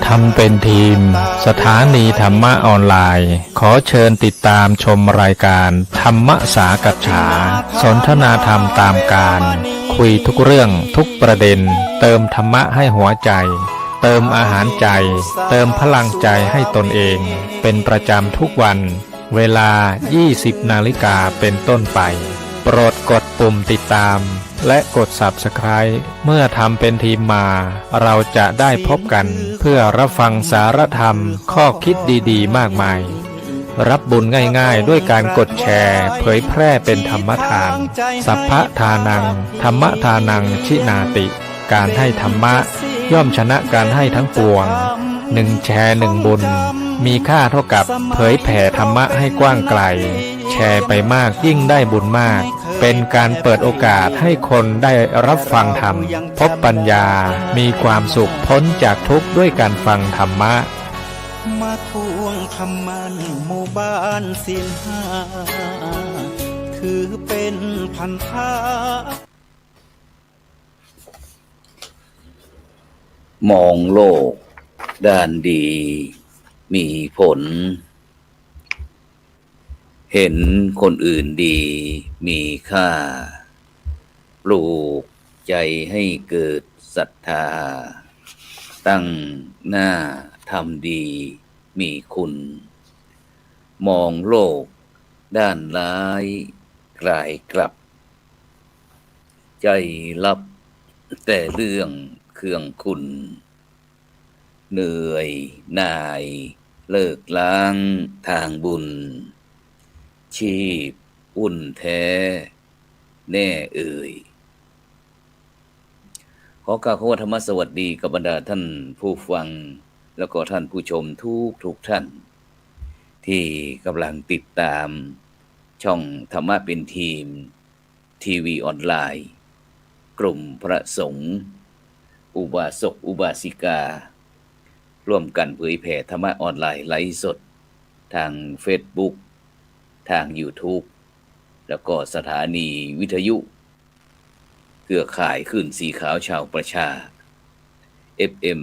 ทำเป็นทีมสถานีธรรมะออนไลน์ขอเชิญติดตามชมรายการธรรมสากัจฉาสนทนาธรรมตามการคุยทุกเรื่องทุกประเด็นเติมธรรมะให้หัวใจเติมอาหารใจเติมพลังใจให้ตนเองเป็นประจำทุกวันเวลา 20 นาฬิกาเป็นต้นไปโปรดกดปุ่มติดตามและกด Subscribe เมื่อทำเป็นทีมมาเราจะได้พบกันเพื่อรับฟังสารธรรมข้อคิดดีๆมากมายรับบุญง่ายๆด้วยการกดแชร์เผยแพร่เป็นธรรมทานสัพพะทานังธรรมทานังชินาติการให้ธรรมะย่อมชนะการให้ทั้งปวง1แชร์1บุญมีค่าเท่ากับเผยแผ่ธรรมะให้กว้างไกลแชร์ไปมากยิ่งได้บุญมากเป็นการเปิดโอกาสให้คนได้รับฟังธรรมพบปัญญามีความสุขพ้นจากทุกข์ด้วยการฟังธรรมะมาทวงคำมันหมู่บ้านศีลห้าถือเป็นพันธะมองโลกด้านดีมีผลเห็นคนอื่นดีมีค่าปลูกใจให้เกิดศรัทธาตั้งหน้าทำดีมีคุณมองโลกด้านร้ายกลายกลับใจลับแต่เรื่องเครื่องคุณเหนื่อยหน่ายเลิกล้างทางบุญชีพอุ่นแท้แน่เอ่ยขอกล่าวคำว่าธรรมสวัสดีกับบรรดาท่านผู้ฟังแล้วก็ท่านผู้ชมทุกท่านที่กำลังติดตามช่องธรรมะเป็นทีมทีวีออนไลน์กลุ่มพระสงฆ์อุบาสกอุบาสิการ่วมกันเผยแผ่ธรรมะออนไลน์ไลฟ์สดทาง Facebook ทาง YouTube แล้วก็สถานีวิทยุเครือข่ายคลื่นสีขาวชาวประชา FM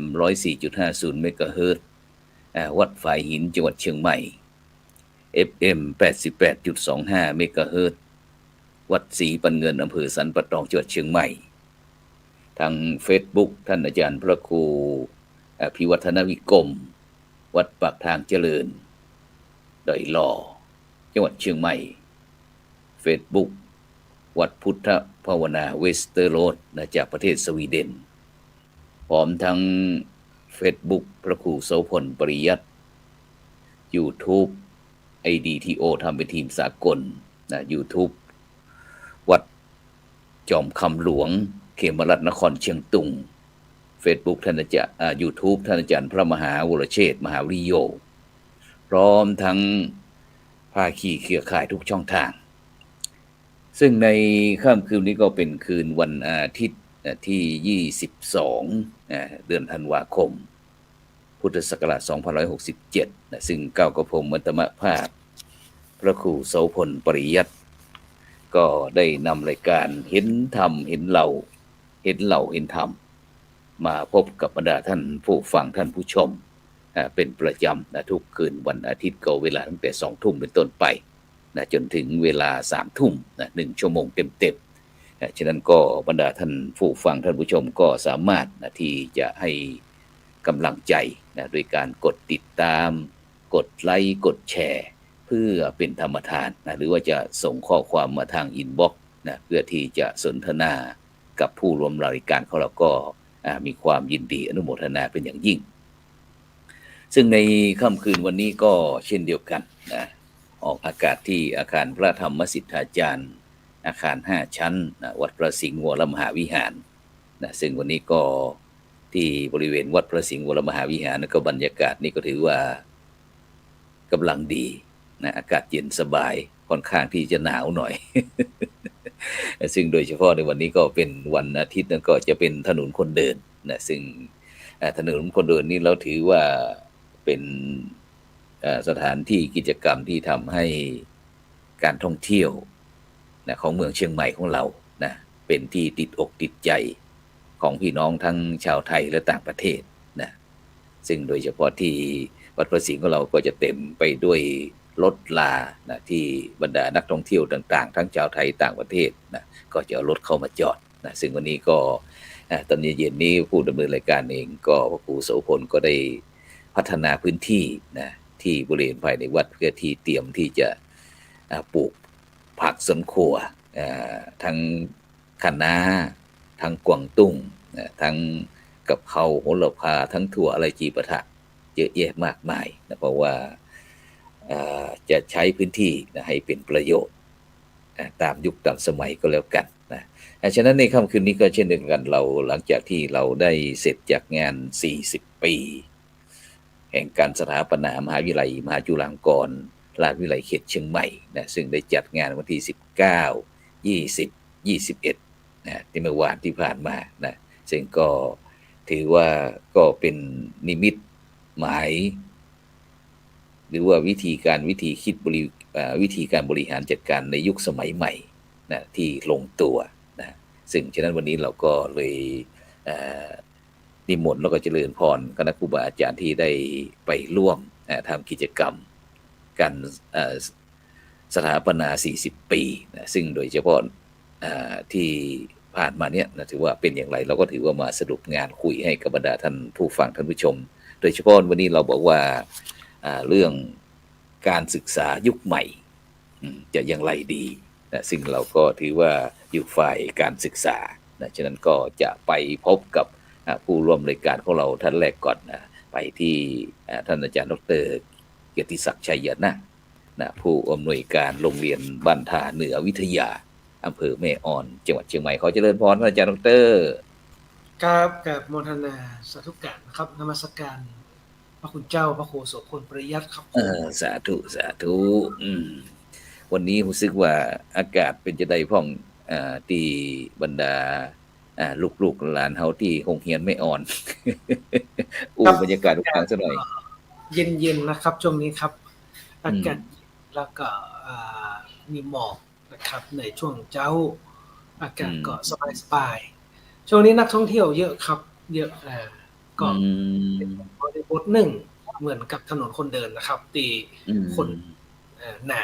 104.50 เมกะเฮิรตซ์วัดฝายหินจังหวัดเชียงใหม่ FM 88.25 เมกะเฮิรตซ์วัดศรีปันเงินอำเภอสันปะตองจังหวัดเชียงใหม่ทาง Facebook ท่านอาจารย์พระครูพิวัฒนวิกรมวัดปากทางเจริญดอยหล่อจังหวัดเชียงใหม่ Facebook วัดพุทธภาวนาเวสเตอร์โรดจากประเทศสวีเดนพร้อมทั้ง Facebook พระครูโสพลปริยัติ YouTube IDTO ทำเป็นทีมสากลYouTube วัดจอมคำหลวงเขมรัตนนครเชียงตุง Facebook ท่านอาจารย์YouTube ท่านอาจารย์พระมหาวรเชษฐ์มหาวิริโยพร้อมทั้งภาคีเครือข่ายทุกช่องทางซึ่งในค่ำคืนนี้ก็เป็นคืนวันอาทิตย์ที่22เดือนธันวาคมพุทธศักราช2567ซึ่งก้าวกระผมมัตตมภาพพระครูโสพลปริยัติก็ได้นำรายการเห็นธรรมเห็นเราเห็นธรรมมาพบกับบรรดาท่านผู้ฟังท่านผู้ชมเป็นประจำทุกคืนวันอาทิตย์ก็เวลาตั้งแต่ 20:00 นเป็นต้นไปจนถึงเวลา 3:00 น1ชั่วโมงเต็มๆฉะนั้นก็บรรดาท่านผู้ฟังท่านผู้ชมก็สามารถที่จะให้กำลังใจโดยการกดติดตามกดไลค์กดแชร์เพื่อเป็นธรรมทานหรือว่าจะส่งข้อความมาทางอินบ็อกซ์เพื่อที่จะสนทนากับผู้ร่วมรายการของเราก็มีความยินดีอนุโมทนาเป็นอย่างยิ่งซึ่งในค่ำคืนวันนี้ก็เช่นเดียวกันออกอากาศที่อาคารพระธรรมสิทธาจารย์อาคาร5ชั้นวัดพระสิงห์วรมหาวิหารซึ่งวันนี้ก็ที่บริเวณวัดพระสิงห์วรมหาวิหารก็บรรยากาศนี่ก็ถือว่ากำลังดีอากาศเย็นสบายค่อนข้างที่จะหนาวหน่อย ซึ่งโดยเฉพาะในวันนี้ก็เป็นวันอาทิตย์นั่นก็จะเป็นถนนคนเดินซึ่งถนนคนเดินนี่เราถือว่าเป็นสถานที่กิจกรรมที่ทำให้การท่องเที่ยวของเมืองเชียงใหม่ของเรา เป็นที่ติดอกติดใจของพี่น้องทั้งชาวไทยและต่างประเทศนะซึ่งโดยเฉพาะที่วัดพระสิงห์ของเราก็จะเต็มไปด้วยรถลานะที่บรรดานักท่องเที่ยวต่างๆทั้งชาวไทยต่างประเทศนะก็จะเอารถเข้ามาจอดนะซึ่งวันนี้ก็ตอนเย็นนี้ผู้ดำเนินรายการเองก็พระครูโสพลก็ได้พัฒนาพื้นที่นะที่บริเวณภายในวัดเพื่อที่เตรียมที่จะปลูกผักสวนครัวทั้งคะน้าทั้งกวางตุ้งทั้งกับเพราโหระพาทั้งถั่วอะไรจีปะทะเยอะแยะมากมายนะเพราะว่าจะใช้พื้นที่นะให้เป็นประโยชน์ตามยุคตามสมัยก็แล้วกันนะฉะนั้นในค่ำคืนนี้ก็เช่นเดียวกันเราหลังจากที่เราได้เสร็จจากงาน40 ปีแห่งการสถาปนามหาวิทยาลัยมหาจุฬาลงกรณราชวิทยาลัยเขตเชียงใหม่นะซึ่งได้จัดงานวันที่19 20 21นะที่เมื่อวานที่ผ่านมานะซึ่งก็ถือว่าก็เป็นนิมิตหมายหรือว่าวิธีคิดวิธีการบริหารจัดการในยุคสมัยใหม่นะที่ลงตัวนะซึ่งฉะนั้นวันนี้เราก็เลยนิมนต์แล้วก็เจริญพรคณะครูบาอาจารย์ที่ได้ไปร่วมทำกิจกรรมการสถาปนา40 ปีนะซึ่งโดยเฉพาะที่ผ่านมาเนี่ยนะถือว่าเป็นอย่างไรเราก็ถือว่ามาสรุปงานคุยให้กับบรรดาท่านผู้ฟังท่านผู้ชมโดยเฉพาะวันนี้เราบอกว่าเรื่องการศึกษายุคใหม่จะอย่างไรดีนะซึ่งเราก็ถือว่าอยู่ฝ่ายการศึกษานะฉะนั้นก็จะไปพบกับผู้ร่วมรายการของเราท่านแรกก่อนนะไปที่ท่านอาจารย์ดร.เกียรติศักดิ์ชัยนะผู้อำนวยการโรงเรียนบ้านท่าเหนือวิทยาอำเภอแม่อ่อนจังหวัดเชียงใหม่ขอเจริญพรท่านอาจารย์ดร.กับโมทนาสาธุการนะครับนมัสการพระคุณเจ้าพระครูโสพลปริยัติครับสาธุวันนี้รู้สึกว่าอากาศเป็นจะได้พ่องที่บรรดาลูกหลานเฮาที่โรงเรียนไม่อ่อนบรรยากาศทุกครั้งซะหน่อยเย็นๆนะครับช่วงนี้ครับอากาศแล้วก็มีหมอกนะครับในช่วงเช้าอากาศก็สบายๆช่วงนี้นักท่องเที่ยวเยอะครับเยอะก็บริบทหนึ่งเหมือนกับถนนคนเดินนะครับตีคนหนา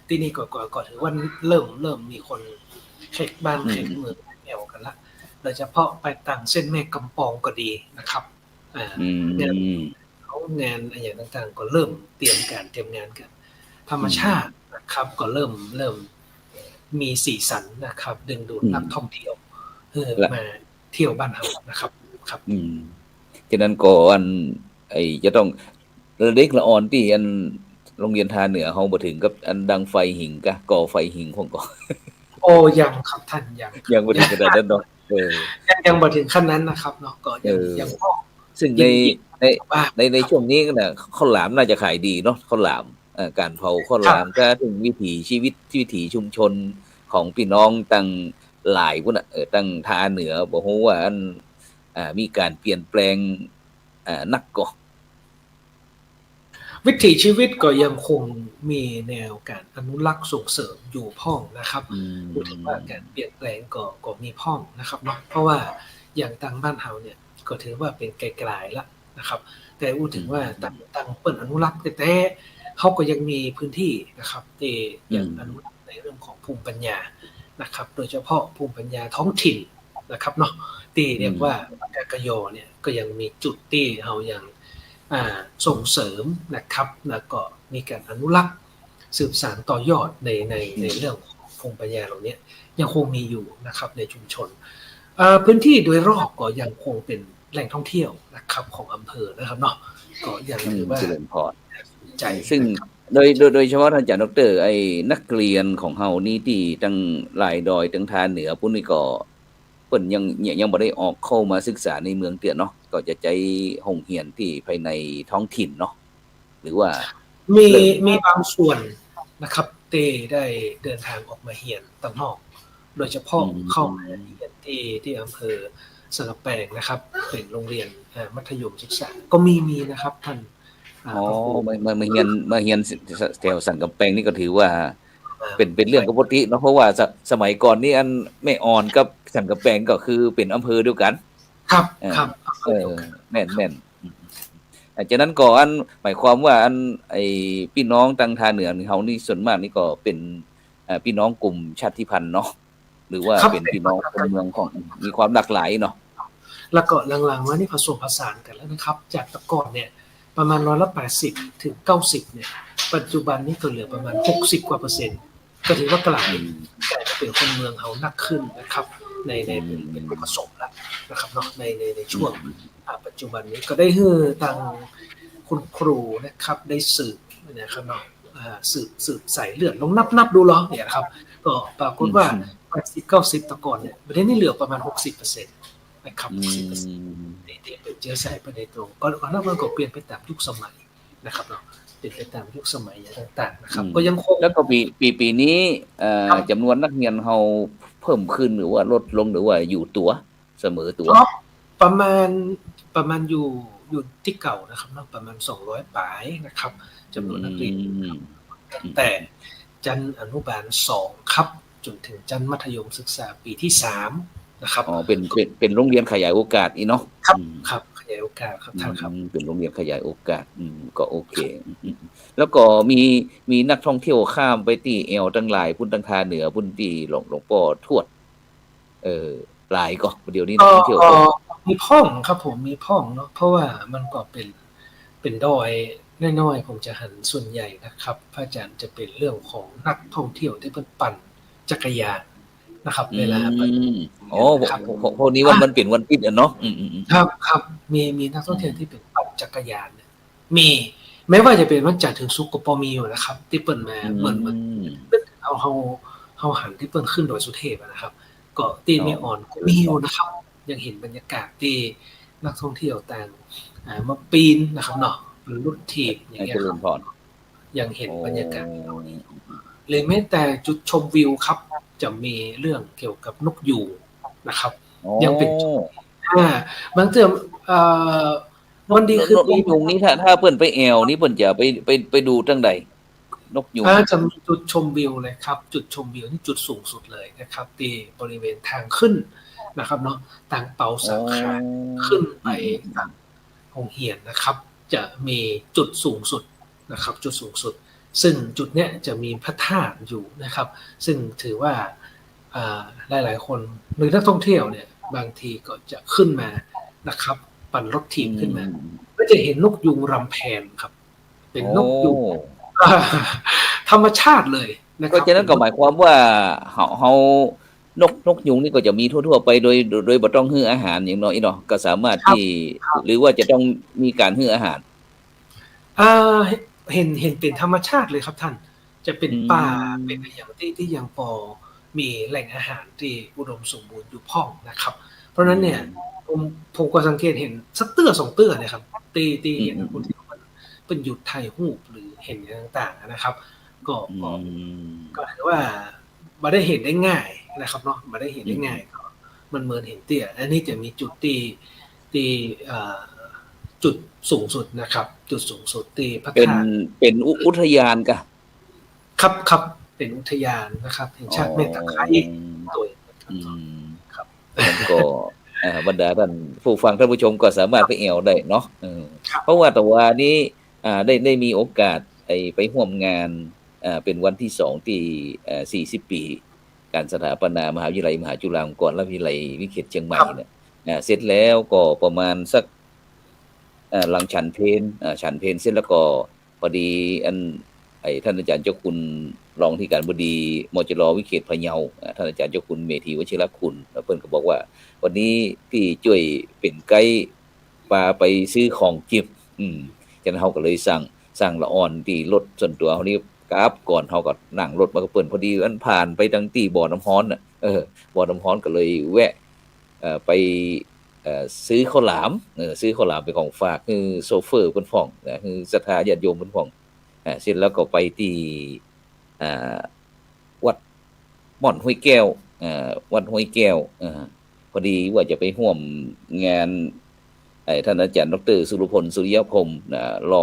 ทีนี้ก็ถือว่าเริ่มมีคนเช็คบ้านเช็คเมืองแอวกันละโดยเฉพาะไปต่างเส้นแม่กำปองก็ดีนะครับเขางานอย่างต่างๆก็เริ่มเตรียมงานกันธรรมชาตินะครับก็เริ่มมีสีสันนะครับดึงดูดนักท่องเที่ยวมาเที่ยวบ้านเรานะครับครับฉะนั้นก่อนจะต้องเด็กละอ่อนที่อันโรงเรียนทาเหนือเฮาบ่ถึงกับอันดังไฟหิงกะก่อไฟหิงของก่อยังครับท่านยังบ่ถึงขนาดนั้นเนาะยังบ่ถึงขั้นนั้นนะครับเนาะก็ยังซึ่งในช่วงนี้ก็น่ะข้าวหลามน่าจะขายดีเนาะข้าวหลามการเผาข้าวหลามก็ถึงวิถีชีวิตวิถีชุมชนของพี่น้องตั้งหลายพุ่นน่ะตั้งทาเหนือบ่ฮู้ว่าอันมีการเปลี่ยนแปลงนักก่อวิถีชีวิตก็ยังคงมีแนวการอนุรักษ์ส่งเสริมอยู่พ่องนะครับพูดถึงว่าการเปลี่ยนแปลงก็มีพ่องนะครับเนาะเพราะว่าอย่างต่างบ้านเฮาเนี่ยก็ถือว่าเป็นไกลๆละนะครับแต่พูดถึงว่าต่างเปิ้นอนุรักษ์แต่เขาก็ยังมีพื้นที่นะครับที่ยังอนุรักษ์ในเรื่องของภูมิปัญญานะครับโดยเฉพาะภูมิปัญญาท้องถิ่นนะครับเนาะที่เรียกว่าปากกยเนี่ยก็ยังมีจุดที่เฮายังส่งเสริมนะครับแล้วก็มีการอนุรักษ์สืบสานต่อยอดในเรื่องของภูมิปัญญาเหล่านี้ยังคงมีอยู่นะครับในชุมชนพื้นที่โดยรอบก็ยังคงเป็นแหล่งท่องเที่ยวนะครับของอำเภอนะครับเนาะก็ยังถือว่าเจริญพรใจซึ่งโดยเฉพาะท่านอาจารย์ดร.นักเรียนของเฮานี่ที่ตั้งหลายดอยตั้งทาเหนือพุ่นนี่ก็เพิ่นยังบ่ได้ออกเข้ามาศึกษาในเมืองเตี้ยเนาะก็จะใจโรงเรียนที่ภายในท้องถิ่นเนาะหรือว่ามีบางส่วนนะครับที่ได้เดินทางออกมาเรียนต่างนอกโดยเฉพาะเข้ามาเรียนที่อำเภอสังกะแปงนะครับเป็นโรงเรียนมัธยมศึกษาก็มีนะครับท่านมาเรียนแถวสังกะแปงนี่ก็ถือว่าเป็นเรื่องปกติเนาะเพราะว่าสมัยก่อนนี่อันแม่อ่อนกับ สันกำแพงก็คือเป็นอำเภอเดียวกันครับเออครับเออแม่นแม่นจากนั้นก็อันหมายความว่าอันไอ้พี่น้องทางภาคเหนือนี่เฮานี่ส่วนมากนี่ก็เป็นพี่น้องกลุ่มชาติพันธุ์เนาะหรือว่าครับเป็นพี่น้องคนเมืองของมีความหลากหลายเนาะแล้วก็หลังๆมานี่ผสมผสานกันแล้วนะครับจากแต่ก่อนเนี่ยประมาณ80%ถึง90เนี่ยปัจจุบันนี้ก็เหลือประมาณ60กว่าเปอร์เซ็นต์ก็ถือว่ากลายเป็นคนเมืองเฮานักขึ้นนะครับในเป็นผสมแล้วนะครับเนาะในช่วงปัจจุบันนี้ก็ได้ให้ทางคุณครูนะครับได้สืบนะครับเนาะสืบสายเลือดลองนับดูเหรอเนี่ยนะครับก็ปรากฏว่า80-90แต่ก่อนเนี่ยประเทศนี้เหลือประมาณ60%นะครับ60%ที่เป็นเชื้อสายพันธุ์โดยตรงก็แล้วมันก็เปลี่ยนไปตามยุคสมัยนะครับเนาะเปลี่ยนไปตามยุคสมัยอย่างต่างๆนะครับก็ยังคงแล้วก็ปีนี้จำนวนนักเรียนเฮาเพิ่มขึ้นหรือว่าลดลงหรือว่าอยู่ตัวเสมอตัวประมาณอยู่ที่เก่านะครับเนาะประมาณ200ปลายนะครับจำนวนนักเรียนแต่ชั้นอนุบาล2ครับจนถึงชั้นมัธยมศึกษาปีที่3นะครับเป็นโรงเรียนขยายโอกาสอีเนาะครับขยายโอกาสครับท่านครับเป็นโรงเรียนขยายโอกาสก็โอเคแล้วก็มีนักท่องเที่ยวข้ามไปที่แอวตั้งหลายพุ่นตั้งทาเหนือพุ่นที่หลวงพ่อทวดหลายก็เดี๋ยวนี้นักท่องเที่ยวมีพ่องครับผมมีพ่องเนาะเพราะว่ามันก็เป็นดอยน้อยๆผมจะหันส่วนใหญ่นะครับพระอาจารย์จะเป็นเรื่องของนักท่องเที่ยวที่เพิ่นปั่นจักรยานนะครับเวลาพวกนี้มันเป็นวันปิดเนาะครับมีนักท่องเที่ยวที่เป็นปั่นจักรยานมีไม่ว่าจะเป็นวันจันทร์ถึงศุกร์ก็พอมีอยู่นะครับที่เปิ้นมาเหมือนเอาหันที่เปิ้นขึ้นดอยสุเทพนะครับก็ตีนไม่อ่อนก็มีอยู่นะครับยังเห็นบรรยากาศที่นักท่องเที่ยวต่างมาปีนนะครับเนาะหรือรถถีบอย่างเงี้ยครับยังเห็นบรรยากาศนี้เลยแม้แต่จุดชมวิวครับจะมีเรื่องเกี่ยวกับนกยูงนะครับยังเป็นบางเทื่อวันดีคือนกยูงนี้ถ้าเปิ้นไปแอวนี่เปิ้นจะไปดูจังใดนกยูงจะมีจุดชมวิวเลยครับจุดชมวิวนี่จุดสูงสุดเลยนะครับที่บริเวณทางขึ้นนะครับเนาะทางเปาสังขารขึ้นไปทางหงเหียนนะครับจะมีจุดสูงสุดนะครับจุดสูงสุดซึ่งจุดเนี้ยจะมีพระธาตุอยู่นะครับซึ่งถือว่าหลายๆคนหรือนักท่องเที่ยวเนี่ยบางทีก็จะขึ้นมานะครับปั่นรถถีบขึ้นมาก็จะเห็นนกยูงรำแพนครับเป็นนกยูงธรรมชาติเลยนะครับก็ฉะนั้นก็หมายความว่าเฮานกยูงนี่ก็จะมีทั่วๆไปโดยบ่ต้องให้อาหารอย่างน้อยเนาะก็สามารถที่หรือว่าจะต้องมีการให้อาหารเห็นเป็นธรรมชาติเลยครับท่านจะเป็นป่าเป็นอย่างที่ยังพอมีแหล่งอาหารที่อุดมสมบูรณ์อยู่พ่องนะครับเพราะนั้นเนี่ยผมก็สังเกตเห็นสักเตื้อ2เตื้อเนี่ยครับตีเห็นคนที่เป็นหยุดถ่ายรูปหรือเห็นต่างๆนะครับก็ถือว่าบ่ได้เห็นได้ง่ายนะครับเนาะบ่ได้เห็นได้ง่ายก็มันเหมือนเห็นเตี้ยอันนี้จะมีจุดที่จุดสูงสุดนะครับจุดสูงสุดที่พระธาตุเป็นอุทยานกะครับเป็นอุทยานนะครับแห่งชาติแม่ตะไคร้ตัวครับก็บรรดาท่านผู้ฟังท่านผู้ชมก็สามารถไปแอวได้เนาะเพราะว่าแต่ว่านี้ได้มีโอกาสไปร่วมงานเป็นวันที่2ที่40ปีการสถาปนามหาวิทยาลัยมหาจุฬาลงกรณวิทยาลัยวิเขตเชียงใหม่เนี่ยเสร็จแล้วก็ประมาณสักหลังฉันเพลเสร็จแล้วก็พอดีท่านอาจารย์เจ้าคุณรองที่การบดีมจร.วิเขตพะเยาท่านอาจารย์เจ้าคุณเมธีวชิรคุณเพิ่นก็บอกว่าวันนี้พี่ช่วยเป็นไกด์พาไปซื้อของกินฉะนั้นเฮาก็เลยสั่งละอ่อนที่รถส่วนตัวเฮานี่กราฟก่อนเฮาก็นั่งรถมาก็เปิ้นพอดีอันผ่านไปทางที่บ่อน้ำร้อนน่ะบ่อน้ำร้อนก็เลยแวะไปซื้อข้าวหลามเป็นของฝากคือโซเฟอร์เพิ่นฟ้องนะคือศรัทธาญาติโยมเพิ่นฟ้องเสร็จแล้วก็ไปที่วัดม่อนห้วยแก้ววัดห้วยแก้วพอดีว่าจะไปร่วมงานท่านอาจารย์ดร.สุรพลสุริยพรหมร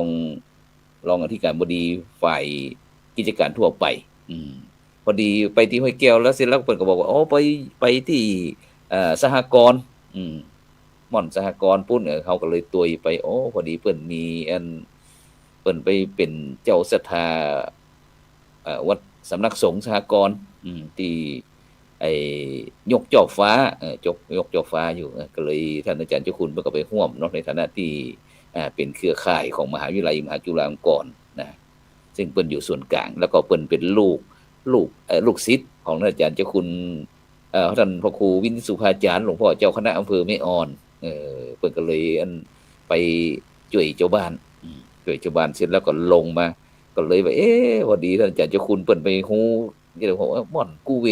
องอธิการบดีฝ่ายกิจการทั่วไปพอดีไปที่ห้วยแก้วแล้วเสร็จแล้วเพิ่นก็บอกว่าไปที่ สหกรณ์ม่อนสหกรณ์ปุ้นเขาก็เลยตุยไปโอ้พอดีเพิ่นมีอันเพิ่นไปเป็นเจ้าศรัทธาวัดสำนักสงฆ์สหกรณ์ที่ไอ้ยกจอกฟ้ายกจอกฟ้าอยู่ก็เลยท่านอาจารย์เจ้าคุณเพิ่นก็ไปร่วมเนาะในฐานะที่เป็นเครือข่ายของมหาวิทยาลัยมหาจุฬาลงกรณ์นะซึ่งเพิ่นอยู่ส่วนกลางแล้วก็เพิ่นเป็นลูกศิษย์ของท่านอาจารย์เจ้าคุณท่านพระครูวินสุภาจารย์หลวงพ่อเจ้าคณะอำเภอแม่ออนเพิ่นก็เลยไปช่วยเจ้าบ้านช่วยเจ้าบ้านเสร็จแล้วก็ลงมาก็เลยว่าพอดีท่านอาจารย์เจ้าคุณเพิ่นไปฮู้เดี๋ยวบอกว่าบ่อนกูเว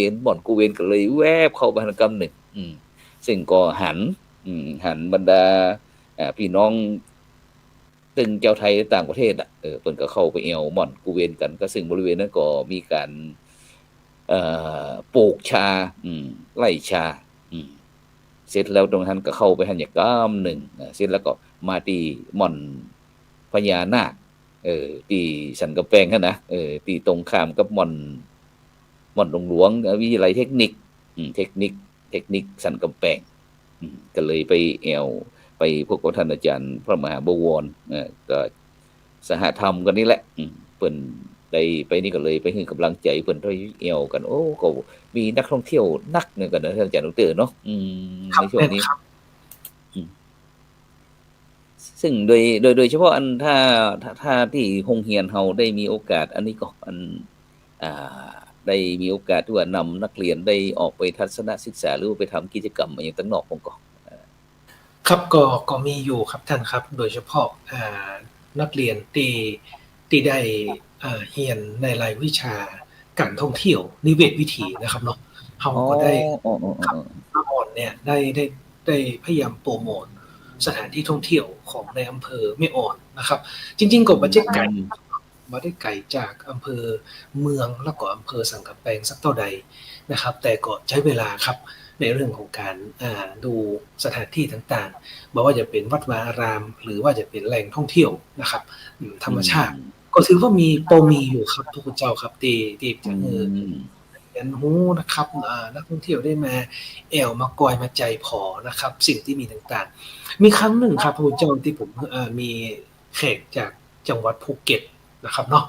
นก็เลยแวบเข้าไปกำหนึ่งซึ่งก็หันบรรดาพี่น้องตึงเจ้าไทยต่างประเทศเพิ่นก็เข้าไปเอวม่อนกูเวนกันก็ซึ่งบริเวณนั้นก็มีการปลูกชาไร่ชาเสร็จแล้วตรงนั้นก็เข้าไปหันอย่างก้ามหนึ่งเสร็จแล้วก็มาที่ม่อนพญานาคที่สันกำแพงนะที่ตรงข้ามกับม่อนหลวงวิทยาลัยเทคนิคเทคนิคสันกำแพงก็เลยไปแอวไปพวกท่านอาจารย์พระมหาบวรก็สหธรรมกันนี่แหละเพิ่นได้ไปนี่ก็เลยไปให้กำลังใจเพิ่นด้วยแอวกันโอ้ก็มีนักท่องเที่ยวนักเนี่ยกันนะท่านอาจารย์ดรเนาะในช่วงนี้ซึ่งโดยเฉพาะอันถ้าที่โรงเรียนเฮาได้มีโอกาสอันนี้ก็ได้มีโอกาสที่ว่านำนักเรียนได้ออกไปทัศนศึกษาหรือว่าไปทำกิจกรรมอย่างต่างนอกของก็ครับก็มีอยู่ครับท่านครับโดยเฉพาะนักเรียนที่ได้เรียนในรายวิชาการท่องเที่ยวนิเวศวิถีนะครับเนาะเฮาก็ได้ครับอ่อนเนี่ยได้พยายามโปรโมทสถานที่ท่องเที่ยวของในอำเภอแม่อ่อนนะครับจริงๆก็บ่ได้ไกลจากอำเภอเมืองแล้วก็อำเภอสันกำแพงสักเท่าใดนะครับแต่ก็ใช้เวลาครับในเรื่องของการดูสถานที่ต่างๆบ่ว่าจะเป็นวัดวาอารามหรือว่าจะเป็นแหล่งท่องเที่ยวนะครับธรรมชาติก็ถือว่ามีอยู่ครับทุกคนเจ้าครับที่จะเรียนรู้นะครับนักท่องเที่ยวได้มาแอวมากอยมาใจพอนะครับสิ่งที่มีต่างๆมีครั้งหนึ่งครับพระคุณเจ้าที่ผมมีแขกจากจังหวัดภูเก็ตนะครับเนาะ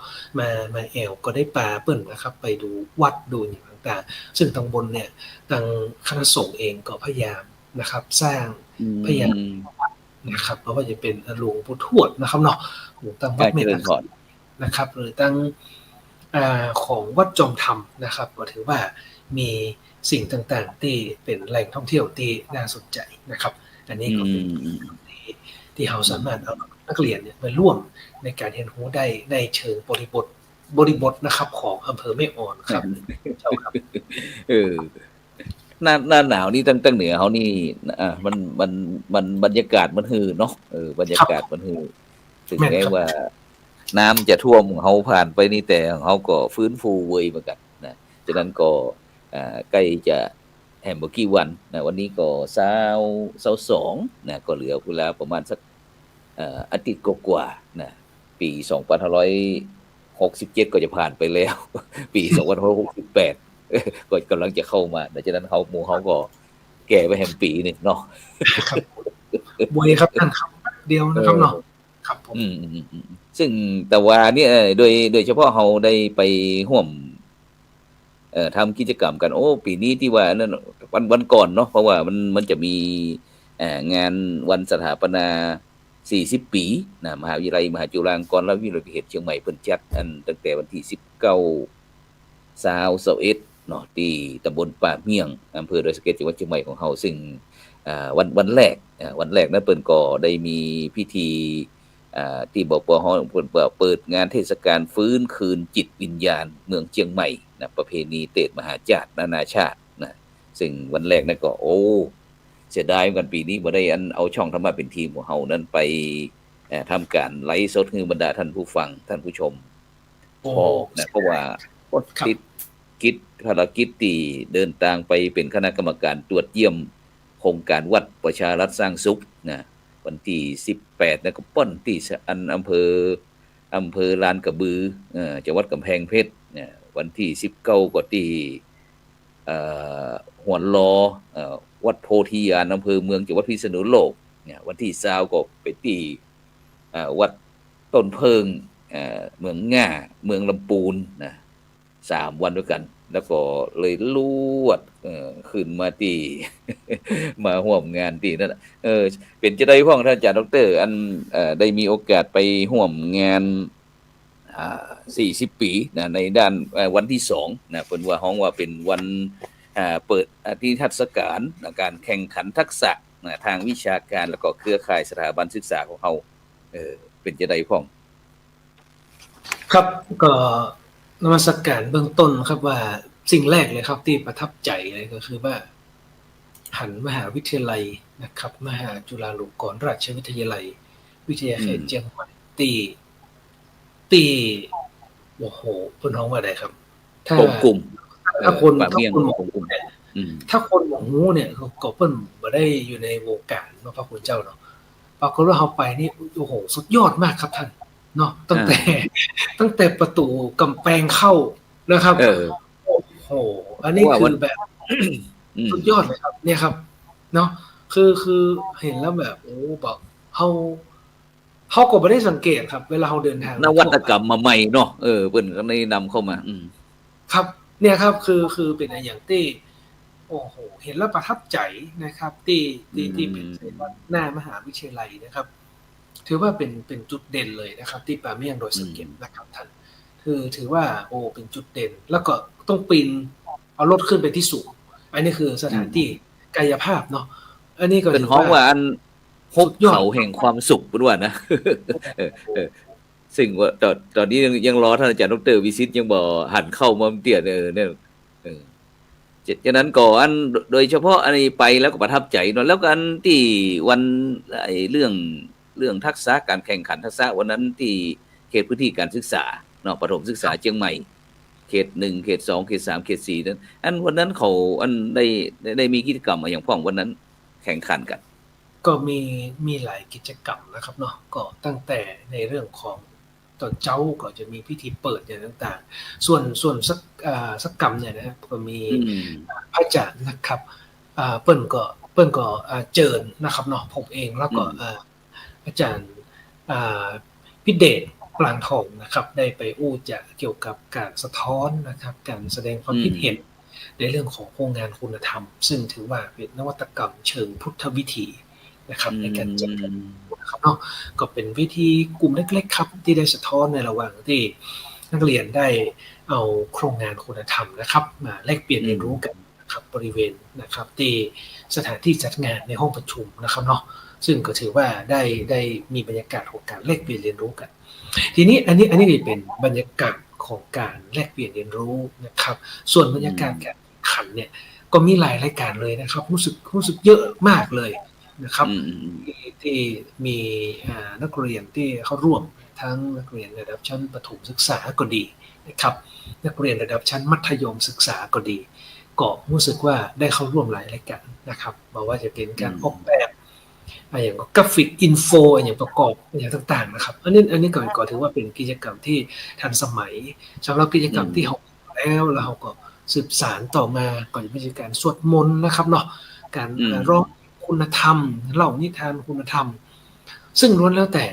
มาแอวก็ได้ปาเปิ้นนะครับไปดูวัดดูอย่างต่างๆซึ่งทางบนเนี่ยทางคณะสงฆ์เองก็พยายามนะครับสร้างพยายามนะครับเพราะว่าจะเป็นหลวงปู่ทวดนะครับเนาะหลวงตั้งวัดเมตตานะครับหรือตั้งของวัดจอมธรรมนะครับก็ถือว่ามีสิ่งต่างๆที่เป็นแหล่งท่องเที่ยวที่น่าสนใจนะครับอันนี้ก็เป็นที่เราสามารถเอานักเรียนเนี่ยมาร่วมในการเรียนรู้ได้ในเชิงบริบทนะครับของอำเภอแม่อ่อนครับเจ้าครับหน้าหนาวนี่ตั้งเหนือเฮานี่มันบรรยากาศมันฮือเนาะบรรยากาศมันฮือถึงแม้ว่าน้ำจะท่วมเฮาผ่านไปนี่แต่เฮาก็ฟื้นฟูเว้ยเหมือนกันนะฉะนั้นก็ใกล้จะแฮมบ่กี่วันนะวันนี้ก็22นะก็เหลือเวลาประมาณสักอาทิตย์กว่าๆนะปี2567ก็จะผ่านไปแล้วปี2568ก็กำลังจะเข้ามาดังนั้นหมู่เฮาก็แก่ไปแฮมปีนึงเนาะครับบ่อยครับท่านครับเดียวนะครับเนาะครับผมซึ่งแต่ว่าเนี่ยโดยเฉพาะเฮาได้ไปร่วมทำกิจกรรมกันโอ้ปีนี้ที่ว่านั่นวันก่อนเนาะเพราะว่ามันจะมีงานวันสถาปนา40 ปีนะมหาวิทยาลัยมหาจุฬาลงกรณ์และวิทยาลัยเขตเชียงใหม่เพิ่นจัดตั้งแต่วันที่19 20 21เนาะที่ตำบลป่าเมี่ยงอำเภอดอยสะเก็ดจังหวัดเชียงใหม่ของเฮาซึ่งวันแรกนั้นเพิ่นก็ได้มีพิธีที่บปฮ.เปิดงานเทศกาลฟื้นคืนจิตวิญญาณเมืองเชียงใหม่นะประเพณีเตดมหาจาร์นานาชาตินะซึ่งวันแรกนั้นก็เสียดายเหมือนกันปีนี้บ่ได้เอาช่องธรรมะเป็นทีมของเฮานั้นไปทำการไลฟ์สดให้บรรดาท่านผู้ฟังท่านผู้ชมนะเพราะว่าติดภารกิจที่เดินทางไปเป็นคณะกรรมการตรวจเยี่ยมโครงการวัดประชารัฐสร้างสุขนะวันที่18นะก็ป้อนที่อำเภอลานกระบือจังหวัดกำแพงเพชรวันที่19ก็ที่หวนลอ วัดโพธิญาณอำเภอเมืองจังหวัดพิษณุโลกเนี่ยวันที่20ก็ไปที่วัดต้นเพิงเมืองง่าเมืองลำปูนนะ3 วันด้วยกัน แล้วก็เลยลวดขึ้นมาที่ มาร่วมงานที่นั่นน่ะเป็นจะได้พ้องท่านอาจารย์ดรอันได้มีโอกาสไปร่วมงาน40 ปีนะในด้านวันที่2นะเพิ่นว่าฮ้องว่าเป็นวันเปิดนิทรรศการการแข่งขันทักษะทางวิชาการแล้วก็เครือข่ายสถาบันศึกษาของเฮาเป็นจะได้พ้องครับก็นมัสการเบื้องต้นครับว่าสิ่งแรกเลยครับที่ประทับใจเลยก็คือว่าหันมหาวิทยาลัยนะครับมหาจุฬาลงกรณราชวิทยาลัยวิทยาเขตเชียงใหม่ตีโอ้โหเพิ่นฮ้องว่าไดครับกลุ่มถ้าคนปากเมี่ยงกลุ่มถ้าคนบ่ฮู้เนี่ยก็เพิ่นบ่ได้อยู่ในวงการเนาะพระคุณเจ้าเนาะปรากฏว่าเฮาไปนี่โอ้โหสุดยอดมากครับท่านเนาะตั้งแต่ประตูกำแพงเข้านะครับโอ้โหอันนี้คือแบบสุดยอดเลยครับเนี่ยครับเนาะคือเห็นแล้วแบบโอ้แบบเฮาก็บ่ได้สังเกตครับเวลาเฮาเดินทางนวัตกรรมมาใหม่เนาะเพิ่นก็ได้นำเข้ามาครับเนี่ยครับคือเป็นอย่างที่โอ้โหเห็นแล้วประทับใจนะครับที่เป็นหน้ามหาวิทยาลัยนะครับถือว่าเป็นจุดเด่นเลยนะครับที่ป่าเมี่ยงโดยสังเกตนะครับท่านคือถือว่าโอ้เป็นจุดเด่นแล้วก็ต้องปีนเอารถขึ้นไปที่สูงอันนี้คือสถานที่กายภาพเนาะอันนี้ก็เป็นห้องว่าอันพบเขาแห่งความสุขด้วยนะซึ่งว่าตอนนี้ยังรอท่านอาจารย์ดร.วิสิตยังบ่หันเข้ามาเตี้ยเนี่ยฉะนั้นก่อนโดยเฉพาะอันนี้ไปแล้วก็ประทับใจเนาะแล้วกันที่วันเรื่องทักษะการแข่งขันทักษะวันนั้นที่เขตพื้นที่การศึกษาเนาะประถมศึกษาเชียงใหม่เขต1เขต2เขต3เขต4นั้นวันนั้นเขาได้มีกิจกรรมอย่างพ้องวันนั้นแข่งขันกันก็มีหลายกิจกรรมนะครับเนาะก็ตั้งแต่ในเรื่องของตอนเจ้าก็จะมีพิธีเปิดอย่างต่างๆส่วนสักกรรมเนี่ยนะครับก็มีพระอาจารย์นะครับเปิ้นก็เจิญนะครับเนาะผมเองแล้วก็อาจารย์พิเดชปรางทองนะครับได้ไปจะเกี่ยวกับการสะท้อนนะครับการแสดงความคิดเห็นในเรื่องของโครงงานคุณธรรมซึ่งถือว่าเป็นนวัตกรรมเชิงพุทธวิถีนะครับในการจัดการนะครับเนาะก็เป็นวิธีกลุ่มเล็กๆครับที่ได้สะท้อนในระหว่างที่นักเรียนได้เอาโครงงานคุณธรรมนะครับมาแลกเปลี่ยนเรียนรู้กันนะครับบริเวณนะครับที่สถานที่จัดงานในห้องประชุมนะครับเนาะซึ่งก็ถือว่าได้มีบรรยากาศของการแลกเปลี่ยนเรียนรู้กันทีนี้อันนี้เป็นบรรยากาศของการแลกเปลี่ยนเรียนรู้นะครับส่วนบรรยากาศการแข่งขันเนี่ยก็มีหลายรายการเลยนะครับรู้สึกเยอะมากเลยนะครับที่มีนักเรียนที่เข้าร่วมทั้งนักเรียนระดับชั้นประถมศึกษาก็ดีนะครับนักเรียนระดับชั้นมัธยมศึกษาก็ดีก็รู้สึกว่าได้เข้าร่วมหลายรายการนะครับบอกว่าจะเป็นการออกแบบอย่างกราฟิกอินโฟอย่างประกอบอย่างต่างๆนะครับอันนี้ก็ถือว่าเป็นกิจกรรมที่ทันสมัยสำหรับกิจกรรมที่เราแล้วเราก็สืบสานต่อมาก่อนจะมีการสวดมนต์นะครับเนาะการร้องคุณธรรมเล่านิทานคุณธรรมซึ่งล้วนแล้วแต่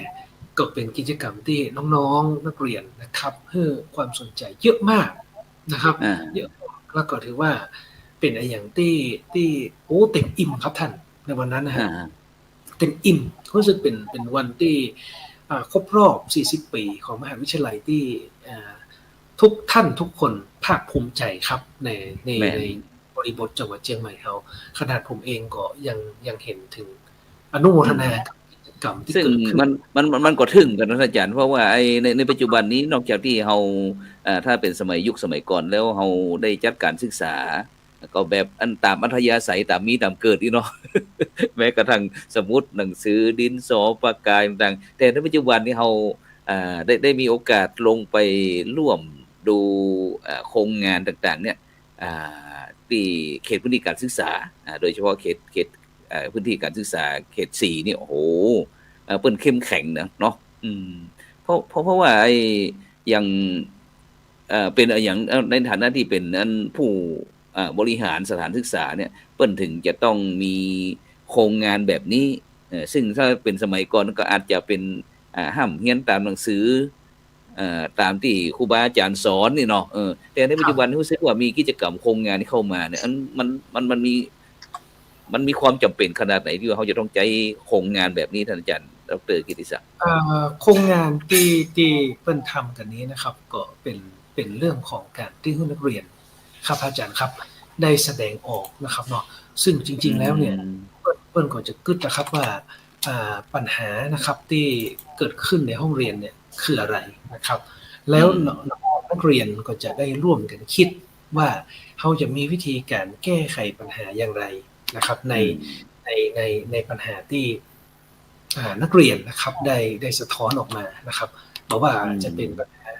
ก็เป็นกิจกรรมที่น้องๆนักเรียนนะครับให้ความสนใจเยอะมากนะครับเยอะแล้วก็ถือว่าเป็นอย่างที่โอ้เต็มอิ่มครับท่านในวันนั้นนะฮะเต็มอิ่มรู้สึกเป็นวันที่ครบรอบ40 ปีของมหาวิทยาลัยที่ทุกท่านทุกคนภาคภูมิใจครับในบริบทจังหวัดเชียงใหม่เราขนาดผมเองก็ยังเห็นถึงอนุโมทนากับกิจกรรมที่เกิดขึ้นมันก็ถึงกันนะอาจารย์เพราะว่าในปัจจุบันนี้นอกจากที่เราถ้าเป็นสมัยยุคสมัยก่อนแล้วเราได้จัดการศึกษาก็แบบอันตามอัธยาศัยตามมีตามเกิดนี่เนาะ แม้กระทั่งสมุดหนังสือดินสอปากกาต่างๆแต่ในปัจจุบันนี้เราได้มีโอกาสลงไปร่วมดูโครงงานต่างๆเนี่ยที่เขตพื้นที่การศึกษาโดยเฉพาะเขตพื้นที่การศึกษาเขต4นี่โอ้โหเปิ้นเข้มแข็งนะเนาะเพราะว่าอย่างเป็นอย่างในฐานะที่เป็นผู้ บริหารสถานศึกษาเนี่ยเปิ้นถึงจะต้องมีโครงงานแบบนี้ซึ่งถ้าเป็นสมัยก่อนก็อาจจะเป็นห้ำเฮียนตามหนังสือตามที่ครูบาอาจารย์สอนนี่เนาะแต่ในปัจจุบันรู้สึกว่ามีกิจกรรมโครงงานที่เข้ามาเนี่ยมันมีความจำเป็นขนาดไหนที่ว่าเขาจะต้องใช้โครงงานแบบนี้ท่านอาจารย์ดร.กิติศักดิ์โครงงานที่เปิ้นทำกันนี้นะครับก็เป็นเรื่องของการที่ให้นักเรียนครับอาจารย์ครับได้แสดงออกนะครับเนาะซึ่งจริงๆแล้วเนี่ยเปิ้นก็จะกึดนะครับว่าปัญหานะครับที่เกิดขึ้นในห้องเรียนเนี่ยคืออะไรนะครับแล้วนักเรียนก็จะได้ร่วมกันคิดว่าเขาจะมีวิธีการแก้ไขปัญหาอย่างไรนะครับในปัญหาที่นักเรียนนะครับได้สะท้อนออกมานะครับบอกว่าจะเป็นปัญหา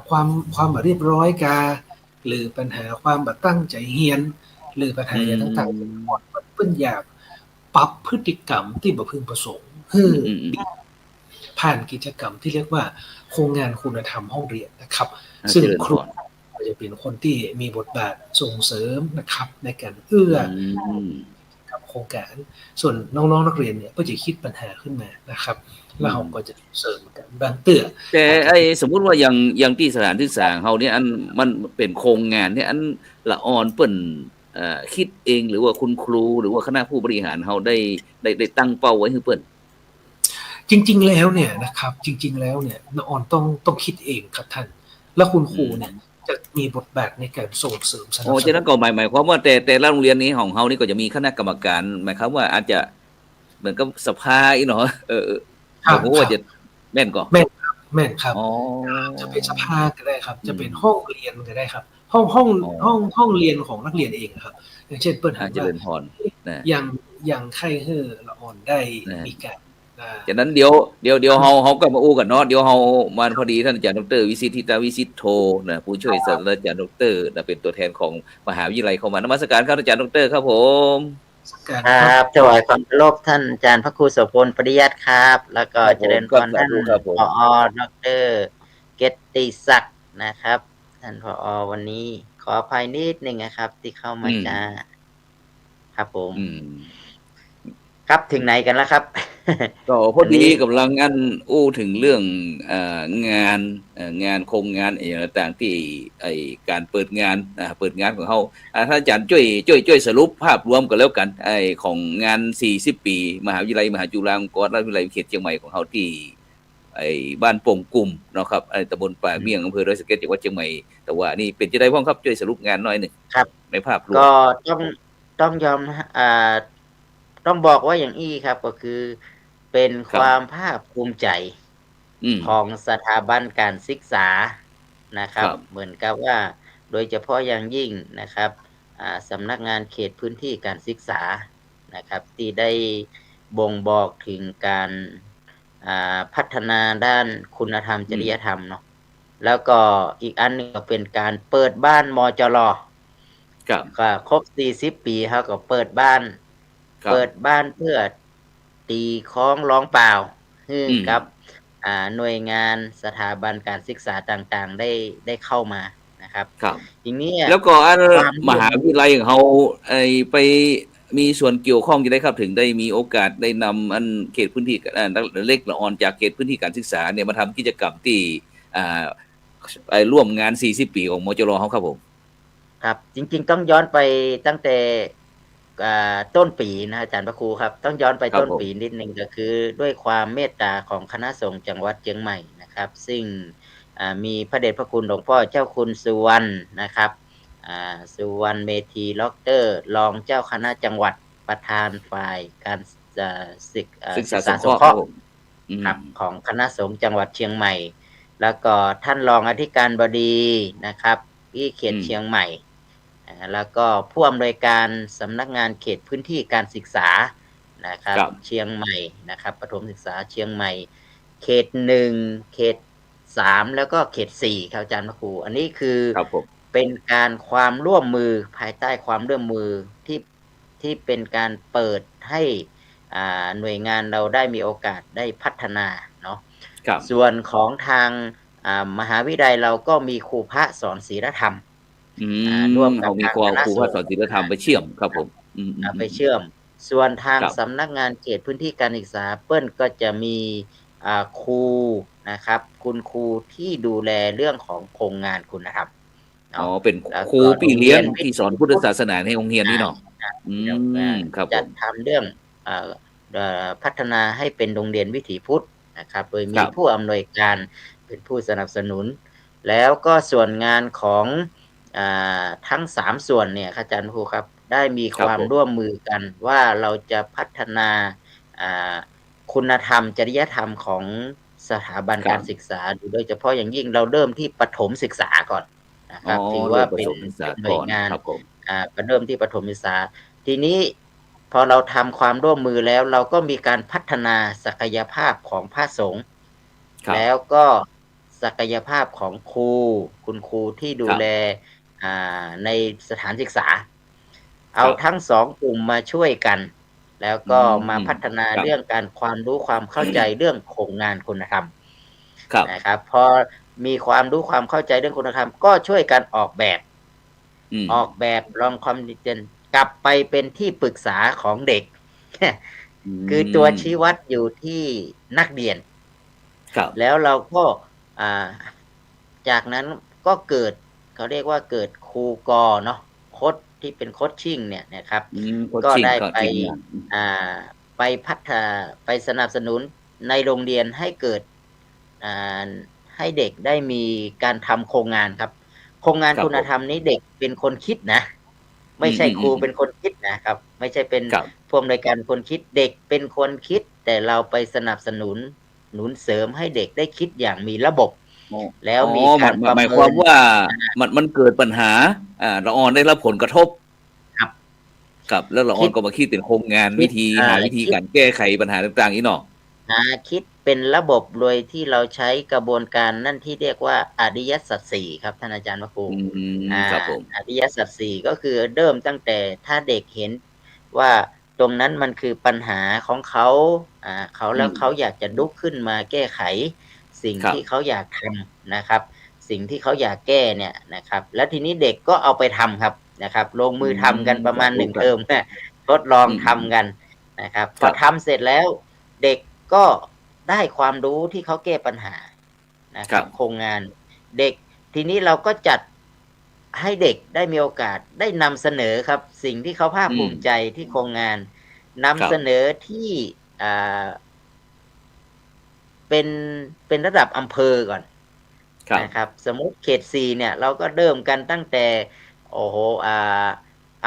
ความเรียบร้อยกาหรือปัญหาความแบบตั้งใจเรียนหรือปัญหาอย่างต่างๆเพิ่นอยากปรับพฤติกรรมที่บ่พึงประสงค์ผ่านกิจกรรมที่เรียกว่าโครงงานคุณธรรมห้องเรียนนะครับซึ่งครูจะเป็นคนที่มีบทบาทส่งเสริมนะครับในการกับโครงการส่วนน้องๆนักเรียนเนี่ยก็จะคิดปัญหาขึ้นมานะครับแล้วเราก็จะเสริมกันบางเตื้อแต่สมมุติว่าอย่างที่สถานศึกษาเฮาเนี่ยอันมันเป็นโครงงานเนี่ยอันละออนเปิ้นคิดเองหรือว่าคุณครูหรือว่าคณะผู้บริหารเฮาได้ตั้งเป้าไว้ให้เปิ้นจริงๆแล้วเนี่ยนะครับจริงๆแล้วเนี่ยละออนต้องคิดเองครับท่านแล้วคุณครูเนี่ยจะมีบทบาทในการส่งเสริมสนับสนุนฉะนั้นก็หมายความว่าแต่ละโรงเรียนนี้ของเฮานี่ก็จะมีคณะกรรมการหมายความว่าอาจจะเหมือนกับสภาอีเนาะผมว่าจะแม่นก่อแม่นครับจะเป็นสภาก็ได้ครับจะเป็นห้องเรียนก็ได้ครับห้องเรียนของนักเรียนเองครับอย่างเช่นเปิ้นจะเป็นพรอย่างใครละอ่อนได้มีการฉะนั้นเดี๋ยวเฮาก็มาอู้กันเนาะเดี๋ยวเฮามาพอดีท่านอาจารย์ดร.วิสิทธิตาวิสิทธโธนะผู้ช่วยศาสตราจารย์ดร.นะเป็นตัวแทนของมหาวิทยาลัยเข้ามานมัสการครับอาจารย์ดร.ครับผมครับถวายความเคารพท่านอาจารย์พระครูโสพลปริยัติครับแล้วก็เจริญพรท่านผอ.ดร.เกติศักดิ์นะครับท่านผอ.วันนี้ขออภัยนิดนึงนะครับที่เข้ามาจ้าครับผมครับถึงไหนกันแล้วครับก็พอดีกำลังอู้ถึงเรื่องงานโครงงานอย่างต่างที่การเปิดงานของเฮาท่านอาจารย์ช่วยสรุปภาพรวมกันแล้วกันของงาน40ปีมหาวิทยาลัยมหาจุฬาลงกรณราชวิทยาลัยเขตเชียงใหม่ของเฮาที่บ้านโป่งกุ่มเนาะครับตำบลป่าเมี่ยงอำเภอดอยสะเก็ดจังหวัดเชียงใหม่แต่ว่านี่เป็นจังได๋พ้องครับช่วยสรุปงานหน่อยนึงครับในภาพรวมก็ต้องยอมต้องบอกว่าอย่างอี้ครับก็คือเป็นความภาคภูมิใจของสถาบันการศึกษานะครับเหมือนกับว่าโดยเฉพาะอย่างยิ่งนะครับสำนักงานเขตพื้นที่การศึกษานะครับที่ได้บ่งบอกถึงการพัฒนาด้านคุณธรรมจริยธรรมเนาะแล้วก็อีกอันนึงก็เป็นการเปิดบ้านมจร.ก็ครบ40ปีเฮาก็เปิดบ้านเพื่อตีคล้องร้องเปล่าให้กับหน่วยงานสถาบันการศึกษาต่างๆได้เข้ามานะครับทีนี้แล้วก็มหาวิทยาลัยของเฮาไปมีส่วนเกี่ยวข้องจะได้ครับถึงได้มีโอกาสได้นำเขตพื้นที่เล็กละออนจากเขตพื้นที่การศึกษาเนี่ยมาทำกิจกรรมที่ร่วมงาน40ปีของมจร.เฮาครับผมครับจริงๆต้องย้อนไปตั้งแต่ต้นปีนะอาจารย์พระครูครับต้องย้อนไปต้นปีนิดนึงก็คือด้วยความเมตตาของคณะสงฆ์จังหวัดเชียงใหม่นะครับซึ่งมีพระเดชพระคุณหลวงพ่อเจ้าคุณสุวรรณนะครับสุวรรณเมธีล็อกเตอร์รองเจ้าคณะจังหวัดประธานฝ่ายการศึกษาสงเคราะห์ครับของคณะสงฆ์จังหวัดเชียงใหม่แล้วก็ท่านรองอธิการบดีนะครับที่เขตเชียงใหม่แล้วก็ผู้อำนวยการสำนักงานเขตพื้นที่การศึกษานะครับเชียงใหม่นะครับประถมศึกษาเชียงใหม่เขต1เขต3แล้วก็เขต4ครับอาจารย์พระครูอันนี้คือเป็นการความร่วมมือภายใต้ความร่วมมือที่เป็นการเปิดให้หน่วยงานเราได้มีโอกาสได้พัฒนาเนาะส่วนของทางมหาวิทยาลัยเราก็มีครูพระสอนศีลธรรม อื ร่วม ม กั เอา บ มี ทาง ครู ค เอา ณะ ครู ส ภาง ษาศิลธรรมไปเชื่อมครับผม อืม ไป ๆ เชื่อม ส่วนทาง ครับ สำนักงานเขตพื้นที่การศึกษาเปิ้ลก็จะมี ครูนะครับ คุณครูที่ดูแลเรื่องของโครงงานคุณธรรม เนอ๋อ าะ เป็น แล้ว ครู ก็ พโรี่ง เเรลี้ียงยนวิที่ส ถี อนพุทธ พุทธ ศาสนาในโรงเรียนนี่เนาะ อื เรื่อง ม ครับผจัด ม ทำเรื่อง พัฒนาให้เป็นโรงเรียนวิถีพุทธนะครับ โดย ค มี รับ ผู้อำนวยการเป็นผู้สนับสนุน แล้วก็ส่วนงานของ ทั้ง 3 ส่วนเนี่ยครับอาจารย์ครูครับ ได้มี ค ครับ วาม ผม ร่วมมือกันว่าเราจะพัฒนา คุณธรรม จริยธรรมของสถาบัน ครกัารบ ศึกษา โดยเฉพาะอย่างยิ่งเราเริ่มที่ประถมศึกษาก่อนนะคอ๋อ รับ ถือวเร่ิ่า มปเรปะ็น ถมศึกษาหนก่่วยอน งาน ครับผม เริ่มที่ประถมศึกษา ทีนี้พอเราทำความร่วมมือแล้ว เราก็มีการพัฒนาศักยภาพของพระสงฆ์ ครั แล บ ้วก็ศักยภาพของครู คุณครูที่ดู ครับ แล ในสถานศึกษา เอา ครับ ทั้ง 2 กลุ่มมาช่วยกัน แล้ว อืก็ม มาพัฒนา ครับ เรื่องการ ความรู้ความเข้าใจ เรื่องโครงงานคุณธรรม ครับ นะครับ พอมีความรู้ความเข้าใจเรื่องคุณธรรม ก็ช่วยกันออกแบบ อืม ออกแบบลองความดีเจน กลับไปเป็นที่ปรึกษาของเด็ก อื คือตัว ม ชี้วัดอยู่ที่นักเรียน ครับ แล้วเราก็ จากนั้นก็เกิด เขาเรียกว่าเกิดครูกเนาะ โคชที่เป็น coaching เนี่ยนะครับ อืม ก็ coaching ได้ ก็ ไป ทีมงาน ไปไปสนับสนุนในโรงเรียนให้เกิด ให้เด็กได้มีการทำโครงงานครับ โครงงาน ครับ คุณ ผม ธรรมนี้เด็กเป็นคนคิดนะ ไม่ใช่ครูเป็นคนคิดนะครับ ไม่ใช่เป็น ครับ ผู้อำนวยการเป็นคนคิด เด็กเป็นคนคิด แต่เราไปสนับสนุน หนุนเสริมให้เด็กได้คิดอย่างมีระบบ อ๋อ แล้ว อ๋อ มีการประ หมาย เมิ ความ น ว่า มันเกิดปัญหา ละออนได้รับผลกระทบ ครับ ครับ แล้วละอ คิ อ ด นก็มาคิดเป็นโครงงาน คิ วิ ด ธี หาวิธี คิด การแก้ไขปัญหาต่าง ๆ งี้เนาะ คิดเป็นระบบโดยที่เราใช้กระบวนการนั่นที่เรียกว่าอริยสัจ 4 ครับท่านอาจารย์พระครู อืม ครับผม อริยสัจ 4 ก็คือเริ่มตั้งแต่ถ้าเด็กเห็นว่าตรงนั้นมันคือปัญหาของเขา เขา อื แล้วเขา ม อยากจะลุกขึ้นมาแก้ไขสิ่ง ครั ที่ บ เขาอยากทำนะครับ สิ่งที่เขาอยากแก้เนี่ยนะครับ แล้วทีนี้เด็กก็เอาไปทำครับนะครับ ลง อื มือทำกันประ ครมาัณ บผม 1 ครั เท บ อม ทดลอง อื ทำ ม กันนะครับ พ ค อ รับ ทำเสร็จแล้ว เด็กก็ได้ความรู้ที่เขาแก้ปัญหานะค ครั รับ บ โครงงาน เด็ก ทีนี้เราก็จัดให้เด็กได้มีโอกาสได้นำเสนอครับ สิ่งที่เขาภาค อื ภู ม มิใจที่โครงงาน นำ ครั เส บ นอที่ เป็นระดับอำเภอก่อน ครับ นะครับ สมมุติเขต 4 เนี่ย เราก็เริ่มกันตั้งแต่ โอ้โฮ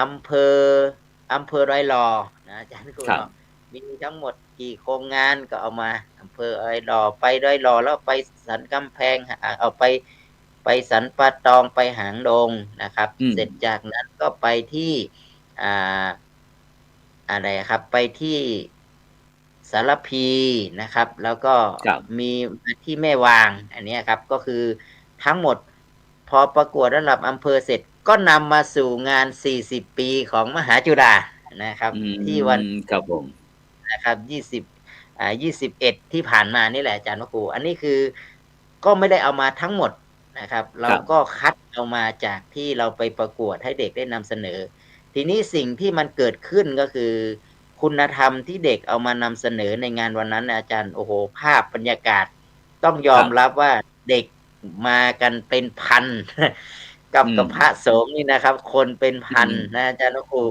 อำเภอดอยหล่อนะอาจารย์ ครู ครับ เนาะ มีทั้งหมดกี่โครงงานก็เอามา อำเภอดอยหล่อ ไปดอยหล่อแล้วไปสันกำแพง ไปสันป่าตอง ไปหางดงนะครับ อืม เสร็จจากนั้นก็ไปที่ อะไรอะครับ ไปที่สารพีนะครับ แล้วก็ ครับ มีที่แม่วาง อันเนี้ยครับ ก็คือทั้งหมดพอประกวดระดับอำเภอเสร็จ ก็นำมาสู่งาน 40 ปีของมหาจุฬานะครับ อื ที่วัน ม ครับผม นะครับ 21 ที่ผ่านมานี่แหละอาจารย์พระครู อันนี้คือก็ไม่ได้เอามาทั้งหมดนะครับ เรา ครับ ก็คัดเอามาจากที่เราไปประกวดให้เด็กได้นำเสนอ ทีนี้สิ่งที่มันเกิดขึ้นก็คือ คุณธรรมที่เด็กเอามานำเสนอในงานวันนั้นน่ะอาจารย์ โอ้โฮ ภาพบรรยากาศต้องยอ ครั ม บ รับว่าเด็กมากันเป็นพัน กับ อืม พระสงฆ์นี่นะครับ คนเป็นอืพัน ม นะอาจารย์พระครู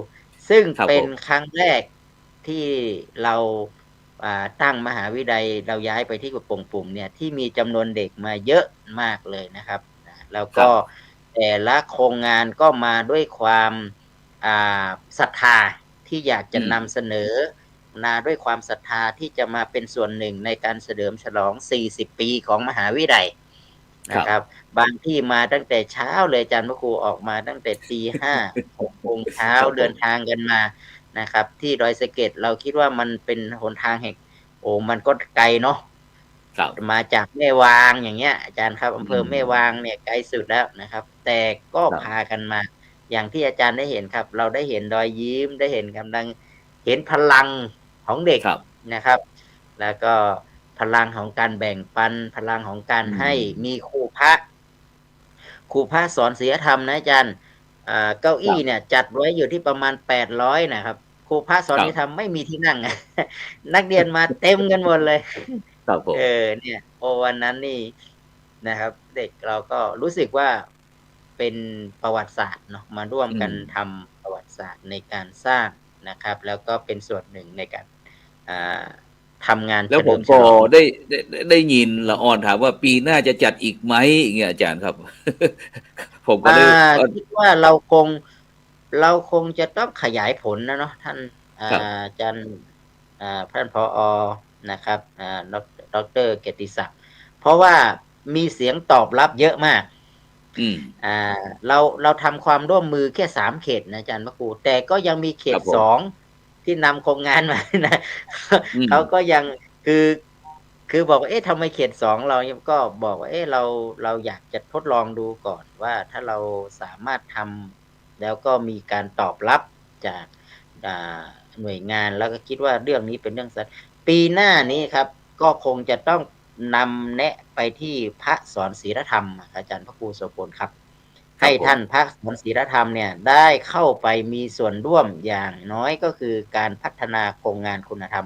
ซึ่ง ครับ เป็ ผ น ม ครั้งแรกที่เรา ตั้งมหาวิทยาลัย เราย้ายไปที่กุดโป่งปุ่มเนี่ย ที่มีจำนวนเด็กมาเยอะมากเลยนะครับ แล้ว ครั ก็ บ แต่ละโครงงานก็มาด้วยความ ศรัทธาที่อยากจะ อืม นำเสนอ มาด้วยความศรัทธาที่จะมาเป็นส่วนหนึ่งในการเฉลิมฉลอง 40 ปีของมหาวิทยาลัย ค นะ รับ ครับ บางที่มาตั้งแต่เช้าเลยอาจารย์พระครู ออกมาตั้งแต่ตี 5 6 โมงเช้า ครับ เดิ ผ น ม ทางกันมานะครับ ที่ดอยสะเก็ด เราคิดว่ามันเป็นหนทางแห่ง มันก็ไกลเนาะ ครับ มาจากแม่วาง อย่างเงี้ย อาจารย์ครับ อำเภอแม่วางเนี่ยไกลสุดแล้วนะครับ แต่ก็ ครับ พากันมา อย่างที่อาจารย์ได้เห็นครับ เราได้เห็นรอยยิ้ม ได้เห็นเห็นพลังของเด็ก ครับ นะครับ แล้วก็พลังของการแบ่งปัน พลังของการ อื ให้ ม มีครูพระสอนศีลธรรมนะอาจารย์ เก้าอี้เนี่ยจัดไว้อยู่ที่ประมาณ800นะครับครูพระสอน ครับ นิธรรมไม่มีที่นั่ง นักเรียนมาเต็มกันหมดเลย ครับผม เนี่ยวันนั้นนี่นะครับ เด็กเราก็รู้สึกว่าเป็นประวัติศาสตร์เนาะมาร่วมกันทำประวัติศาสตร์ในการสร้างนะครับ แล้วก็เป็นส่วนหนึ่งในการทำงาน แล้วผม เฉ ก็ ลิมฉลอง ได้ยินละออนถามว่าปีหน้าจะจัดอีกไหมอย่างเงี้ยอาจารย์ครับ ผมก็เลย คิดว่าเราคงจะต้องขยายผลนะเนาะท่านครับ อาจารย์ท่านผอ.นะครับดร.เกียรติศักดิ์เพราะว่ามีเสียงตอบรับเยอะมาก อืม เราทำความร่วมมือแค่3 เขตนะอาจารย์พระครูแต่ก็ยังมีเข ครั ต บผม 2ที่นำโครงงานมานะ อืม เขาก็ยังคือบอกว่าทำไมเขต2เราก็บอกว่าเราอยากจะทดลองดูก่อนว่าถ้าเราสามารถทำแล้วก็มีการตอบรับจากหน่วยงานแล้วก็คิดว่าเรื่องนี้เป็นเรื่องสำคัญปีหน้านี้ครับก็คงจะต้องนำแนะไปที่พระสอนศีลธรรมอาจารย์พระครูโสพลครับ ให้ท่านพระสอนศีลธรรมเนี่ยได้เข้าไปมีส่วนร่วมอย่างน้อยก็คือการพัฒนาโครงงานคุณธรรม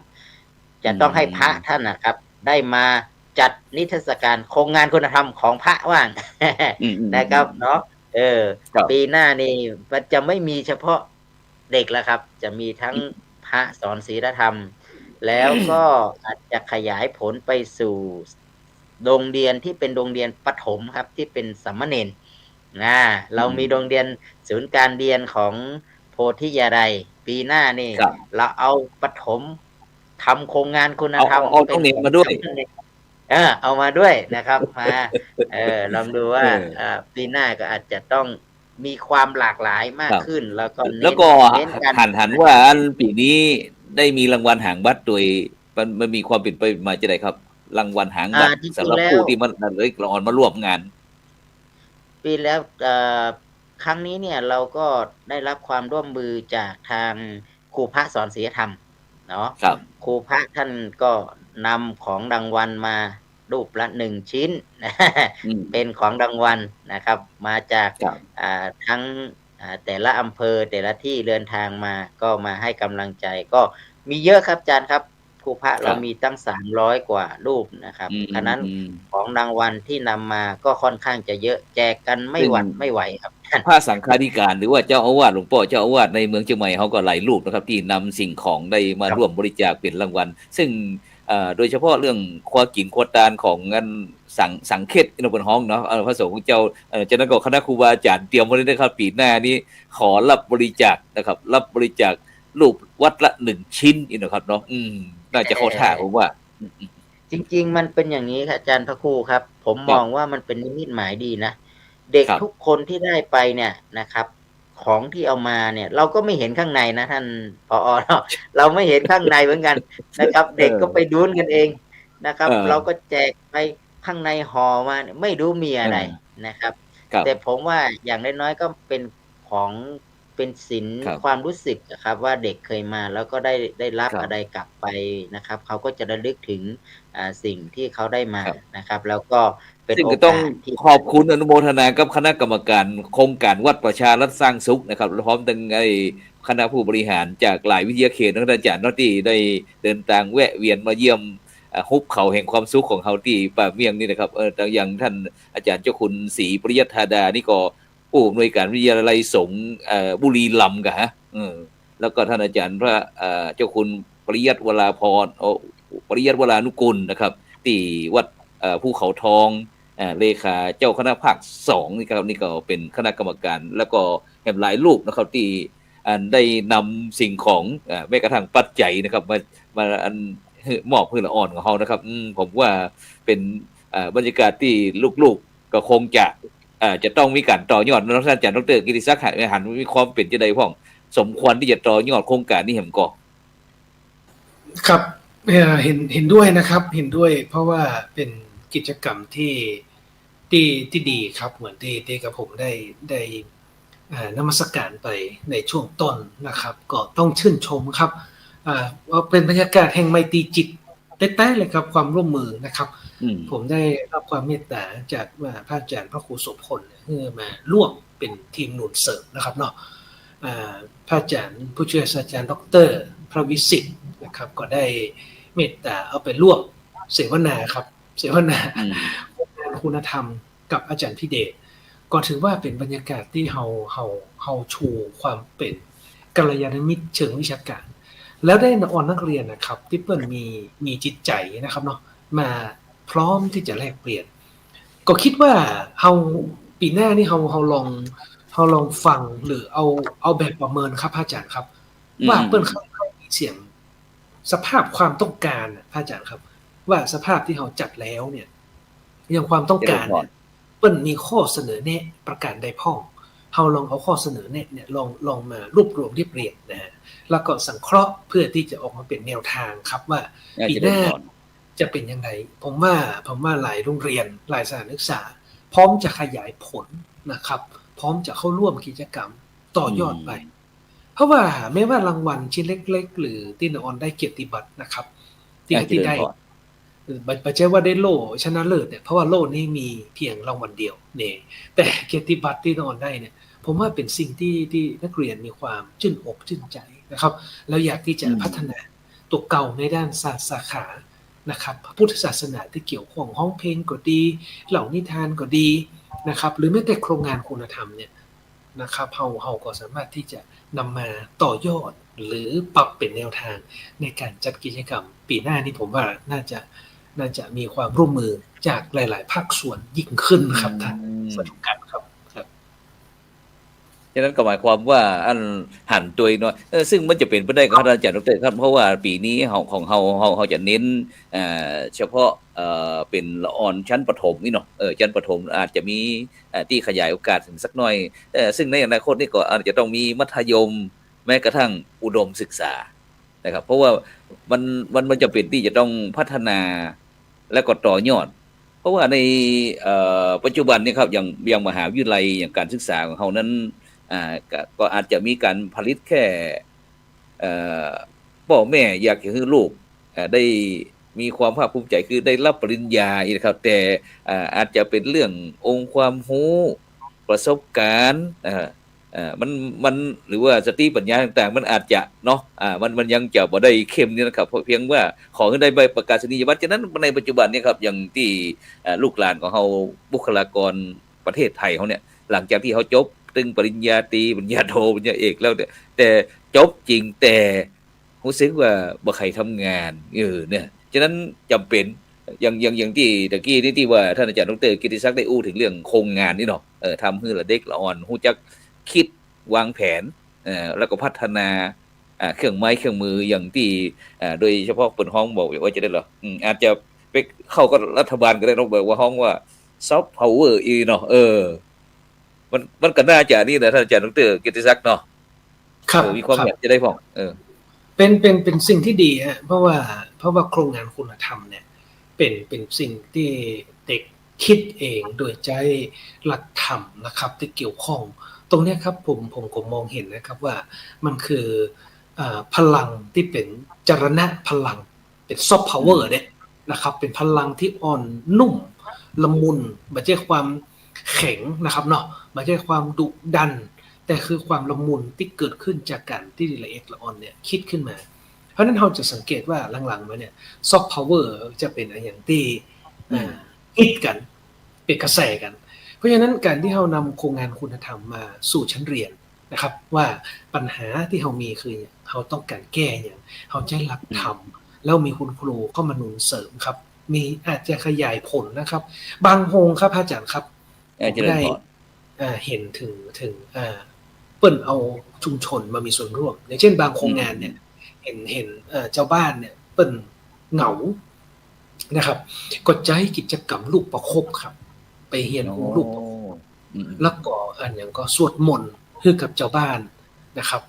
จะต้องให้พระท่านนะครับ ได้มาจัดนิทรรศการโครงงานคุณธรรมของพระว่าง นะครับเนาะครับ ปีหน้านี่มันจะไม่มีเฉพาะเด็กแล้วครับ จะมีทั้งพระสอนศีลธรรม แล้วก็อาจจะขยายผลไปสู่โรงเรียนที่เป็นโรงเรียนประถมครับที่เป็นสามเณรเรามีโรงเรียนศูนย์การเรียนของโพธิยาลัยปีหน้านี่ ครับ เราเอาประถมทำโครงงานคุณธรรม เอาต้องเน้นมาด้วย เอามาด้วยนะครับมาลองดูว่า ปีหน้าก็อาจจะต้องมีความหลากหลายมาก ครับ ขึ้น แล้วก็ แล้วก็ เน้นการ หันว่าอันปีนี้ได้มีรางวัลหางบัตรโดยมันมีความเป็นไปมาจะได้ครับ รางวัลหางบัตร จริงๆ สำหรับ แล้ว ผู้ที่มันเลยละออนมาร่วมงาน ปีแล้วครั้งนี้เนี่ยเราก็ได้รับความร่วมมือจากทางครูพระสอนศีลธรรมเนาะ ครับ ครูพระท่านก็นำของรางวัลมารูปละ1 ชิ้น เป็นของรางวัลนะครับ มาจาก ครับ ทั้งแต่ละอำเภอแต่ละที่เดินทางมาก็มาให้กำลังใจก็มีเยอะครับอาจารย์ครับครูพระเรามีตั้ง300 กว่ารูปนะครับฉะนั้นของรางวัลที่นำมาก็ค่อนข้างจะเยอะแจกกันไม่หวัดไม่ไหวครับ พระสังฆาธิการหรือว่าเจ้าอาวาสหลวงพ่อเจ้าอาวาสในเมืองเชียงใหม่เขาก็หลายรูปนะครับที่นำสิ่งของได้มาร่วมบริจาคเป็นรางวัลซึ่งโดยเฉพาะเรื่องควากินควาตานของงานสังเขตอินทบนห้องเนาะพระสงฆ์ของเจ้าจากนั้นก็คณะครูบาอาจารย์เตรียมไว้เลยนะครับปีหน้านี้ขอรับบริจาคนะครับรับบริจาครูปวัดละ1 ชิ้นนะครับเนาะน่าจะเข้าท่าผมว่า จริงๆมันเป็นอย่างนี้ครับอาจารย์พระครูครับ ผมมองว่ามันเป็นนิมิตหมายดีนะเด็ก ครับ ทุกคนที่ได้ไปเนี่ยนะครับ ของที่เอามาเนี่ย เราก็ไม่เห็นข้างในนะท่านผอ. เราไม่เห็นข้างในเหมือนกันนะครับ เด็กก็ไปดูนกันเองนะครับ เราก็แจกไปข้างในห่อมาเนี่ยไม่รู้มีอะไรนะครับ ครับ แต่ผมว่าอย่างน้อยๆก็เป็นของเป็นศิลป์ ครับ ความรู้สึกนะครับว่าเด็กเคยมาแล้วก็ได้รับ ครับ อะไรกลับไปนะครับเขาก็จะระลึกถึงสิ่งที่เขาได้มา ครับ นะครับ แล้วก็เป็น ซึ่ง โอ ก็ต้ กา อง สที่ ขอบคุณอนุโมทนากับคณะกรรมการโครงการวัดประชารัฐสร้างสุขนะครับพร้อมทั้งคณะผู้บริหารจากหลายวิทยาเขตนักอาจารย์นอที่ได้เดินทางแวะเวียนมาเยี่ยมฮุบเขาแห่งความสุขของเขาที่ป่าเมียงนี่นะครับอย่างท่านอาจารย์เจ้าคุณศรีปริยัติธาดานี่ก็ผู้อำนวยการวิทยาลัยสงฆ์บุรีรัมย์กะฮะแล้วก็ท่านอาจารย์พระเจ้าคุณปริยัติวราพรปริยัติวรานุกุลนะครับที่วัดภูเขาทองเลขาเจ้าคณะภาค2นี่ครับนี่ก็เป็นคณะกรรมการแล้วก็หลายรูปนะครับที่ได้นำสิ่งของแม้กระทั่งปัจจัยนะครับมามอบให้ละอ่อนของเขานะครับผมว่าเป็นบรรยากาศที่ลูกๆก็คงจะต้องมีการต่อยอดนะท่านอาจารย์ดร.กิติศักดิ์หันมีความเป็นจะได้พ่องสมควรที่จะต่อยอดโครงการนี้เห็นก่อน ครับเห็นด้วยนะครับเห็นด้วยเพราะว่าเป็นกิจกรรมที่ดีครับเหมือนที่กับผมได้นมัสการไปในช่วงต้นนะครับก็ต้องชื่นชมครับว่าเป็นบรรยากาศแห่งไมตรีจิตเ แต่เลยครับความร่วมมือนะครับ อืม ผมได้รับความเมตตาจากว่าพระอาจารย์พระครูโสพลเนี่ยให้มาร่วมเป็นทีมหนุนเสริมนะครับเนาะพระอาจารย์ผู้ช่วยศาสตราจารย์ดร.พระวิสิทธิ์นะครับก็ได้เมตตาเอาไปร่วมเสวนาครับเสวนา งานคุณธรรมกับอาจารย์พิเดชก็ถือว่าเป็นบรรยากาศที่เฮาชูความเป็นกัลยาณมิตรเชิงวิชาการ แล้วได้นักเรียนนะครับที่เปิ้ลมีจิตใจนะครับเนาะมาพร้อมที่จะแลกเปลี่ยน ก็คิดว่าเฮาปีหน้านี่เฮาลองฟังหรือเอาแบบประเมินครับพระอาจารย์ครับ ว่าเปิ้ลเข้ามีเสียงสภาพความต้องการพระอาจารย์ครับ ว่าสภาพที่เราจัดแล้วเนี่ยอย่างความต้องการเปิ้ลมีข้อเสนอแนะประการใดพ้องเราลองเอาข้อเสนอแนะเนี่ยลองมารวบรวมเรียบเรียงนะฮะแล้วก็สังเคราะห์เพื่อที่จะออกมาเป็นแนวทางครับว่าปีหน้าจะเป็นยังไงผมว่าหลายโรงเรียนหลายสถานศึกษาพร้อมจะขยายผลนะครับพร้อมจะเข้าร่วมกิจกรรมต่อยอดไปเพราะว่าไม่ว่ารางวัลชิ้นเล็กๆหรือที่นออนได้เกียรติบัตรนะครับที่ได้บัจเจว่าได้โล่ชนะเลิศเนี่ยเพราะว่าโล่นี้มีเพียงรางวัลเดียวเนี่ยแต่เกียรติบัตรที่นออนได้เนี่ยผมว่าเป็นสิ่งที่นักเรียนมีความชื่นอกชื่นใจนะครับแล้วอยากที่จะพัฒนาตัวเก่าในด้านสาขานะครับพุทธศาสนาที่เกี่ยวข้องห้องเพลงก็ดีเหล่านิทานก็ดีนะครับหรือแม้แต่โครงงานคุณธรรมเนี่ยนะครับเฮาก็สามารถที่จะนำมาต่อยอดหรือปรับเป็นแนวทางในการจัดกิจกรรมปีหน้านี้ผมว่าน่าจะมีความร่วมมือจากหลายๆภาคส่วนยิ่งขึ้นครับท่านสนุกกันครับฉะนั้นก็หมายความว่าอันหันตัวน้อยซึ่งมันจะเป็นไปได้ครับอาจารย์ดร.ครับเพราะว่าปีนี้ของเราจะเน้นเฉพาะเป็นละออนชั้นประถมนี่เนาะชั้นประถมอาจจะมีที่ขยายโอกาสถึงสักหน่อยซึ่งในอนาคตนี่ก็อาจจะต้องมีมัธยมแม้กระทั่งอุดมศึกษานะครับเพราะว่ามันจะเป็นที่จะต้องพัฒนาและก็ต่อยอดเพราะว่าในปัจจุบันนี่ครับอย่างมหาวิทยาลัยอย่างการศึกษาของเรานั้นก็อาจจะมีการผลิตแค่พ่อแม่อยากให้ลูกได้มีความภาคภูมิใจคือได้รับปริญญาครับแต่อาจจะเป็นเรื่ององค์ความรู้ประสบการณ์มันหรือว่าสติปัญญาต่างๆมันอาจจะเนาะมันยังจะบ่ได้เข้มนี่นะครับเพราะเพียงว่าขอให้ได้ใบประกาศนียบัตรฉะนั้นในปัจจุบันนี้ครับอย่างที่ลูกหลานของเราบุคลากรประเทศไทยเขาเนี่ยหลังจากที่เขาจบตึงปริญญาตรีปริญญาโทปริญญาเอกแล้วแต่จบจริงแต่รู้สึกว่าบ่ใครทำงานเนี่ยฉะนั้นจำเป็นอย่างที่ตะกี้ที่ว่าท่านอาจารย์ดร.กิติศักดิ์ได้อู้ถึงเรื่องโครงงานนี่เนาะทำให้ละเด็กละอ่อนรู้จักคิดวางแผนแล้วก็พัฒนาเครื่องไม้เครื่องมืออย่างที่โดยเฉพาะเปิดห้องบอกว่าจะได้เหรออาจจะไปเข้ากับรัฐบาลก็ได้ต้องบอกว่าห้องว่าซอฟต์พาวเวอร์เนาะมันก็น่าจะนี่แหละท่านอาจารย์ดร.กิติศักดิ์เนาะครับมีความอยากจะได้พ้องเป็นสิ่งที่ดีฮะเพราะว่าโครงงานคุณธรรมเนี่ยเป็นสิ่งที่เด็กคิดเองโดยใจหลักธรรมนะครับที่เกี่ยวข้องตรงนี้ครับผมก็มองเห็นนะครับว่ามันคือพลังที่เป็นจรณะพลังเป็นซอฟต์พาวเวอร์เนี่ยนะครับเป็นพลังที่อ่อนนุ่มละมุนไม่ใช่ความแข็งนะครับเนาะไม่ใช่ความดุดันแต่คือความละมุนที่เกิดขึ้นจากการที่ละเอียดละอ่อนเนี่ยคิดขึ้นมาเพราะฉะนั้นเราจะสังเกตว่าหลังๆมาเนี่ยซอฟต์พาวเวอร์จะเป็นอย่างที่ฮิตกันเป็นกระแสกันเพราะฉะนั้นการที่เรานำโครงงานคุณธรรมมาสู่ชั้นเรียนนะครับว่าปัญหาที่เรามีคือเราต้องการแก้อย่างเราใช้หลักธรรมแล้วมีคุณครูเข้ามาหนุนเสริมครับมีอาจจะขยายผลนะครับบางโฮงครับอาจารย์ครับได้เห็นถึงเปิ้นเอาชุมชนมามีส่วนร่วมอย่างเช่นบางโครงงานเนี่ยเห็นเจ้าบ้านเนี่ยเปิ้นเหงานะครับก็จะให้กิจกรรมลูกประคบครับไปเรียนรู้ลูกประคบแล้วก็อันอย่างก็สวดมนต์ให้กับเจ้าบ้านนะครับ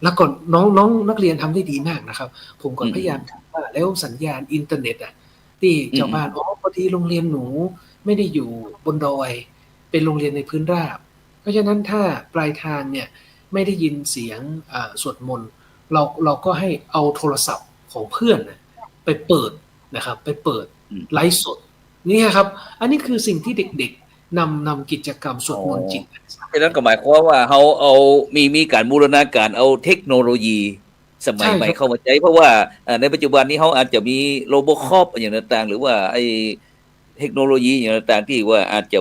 แล้วก็น้องนักเรียนทำได้ดีมากนะครับผมก็พยายามถามว่าแล้วสัญญาณอินเทอร์เน็ตที่เจ้าบ้านพอดีโรงเรียนหนูไม่ได้อยู่บนดอยเป็นโรงเรียนในพื้นราบเพราะฉะนั้นถ้าปลายทางเนี่ยไม่ได้ยินเสียงสวดมนต์เราก็ให้เอาโทรศัพท์ของเพื่อนไปเปิด นะครับไปเปิดไลฟ์สดนี่ครับอันนี้คือสิ่งที่เด็กๆนำกิจกรรมสวดมนต์จิต ฉะนั้นก็หมายความว่าเขาเอามีการบูรณาการเอาเทคโนโลยีสมัยใหม่เข้ามาใช้เพราะว่าในปัจจุบันนี้เขาอาจจะมีโรบอคอปอย่างต่างๆหรือว่าไอ้เทคโนโลยีอย่างต่างๆที่ว่าอาจจะ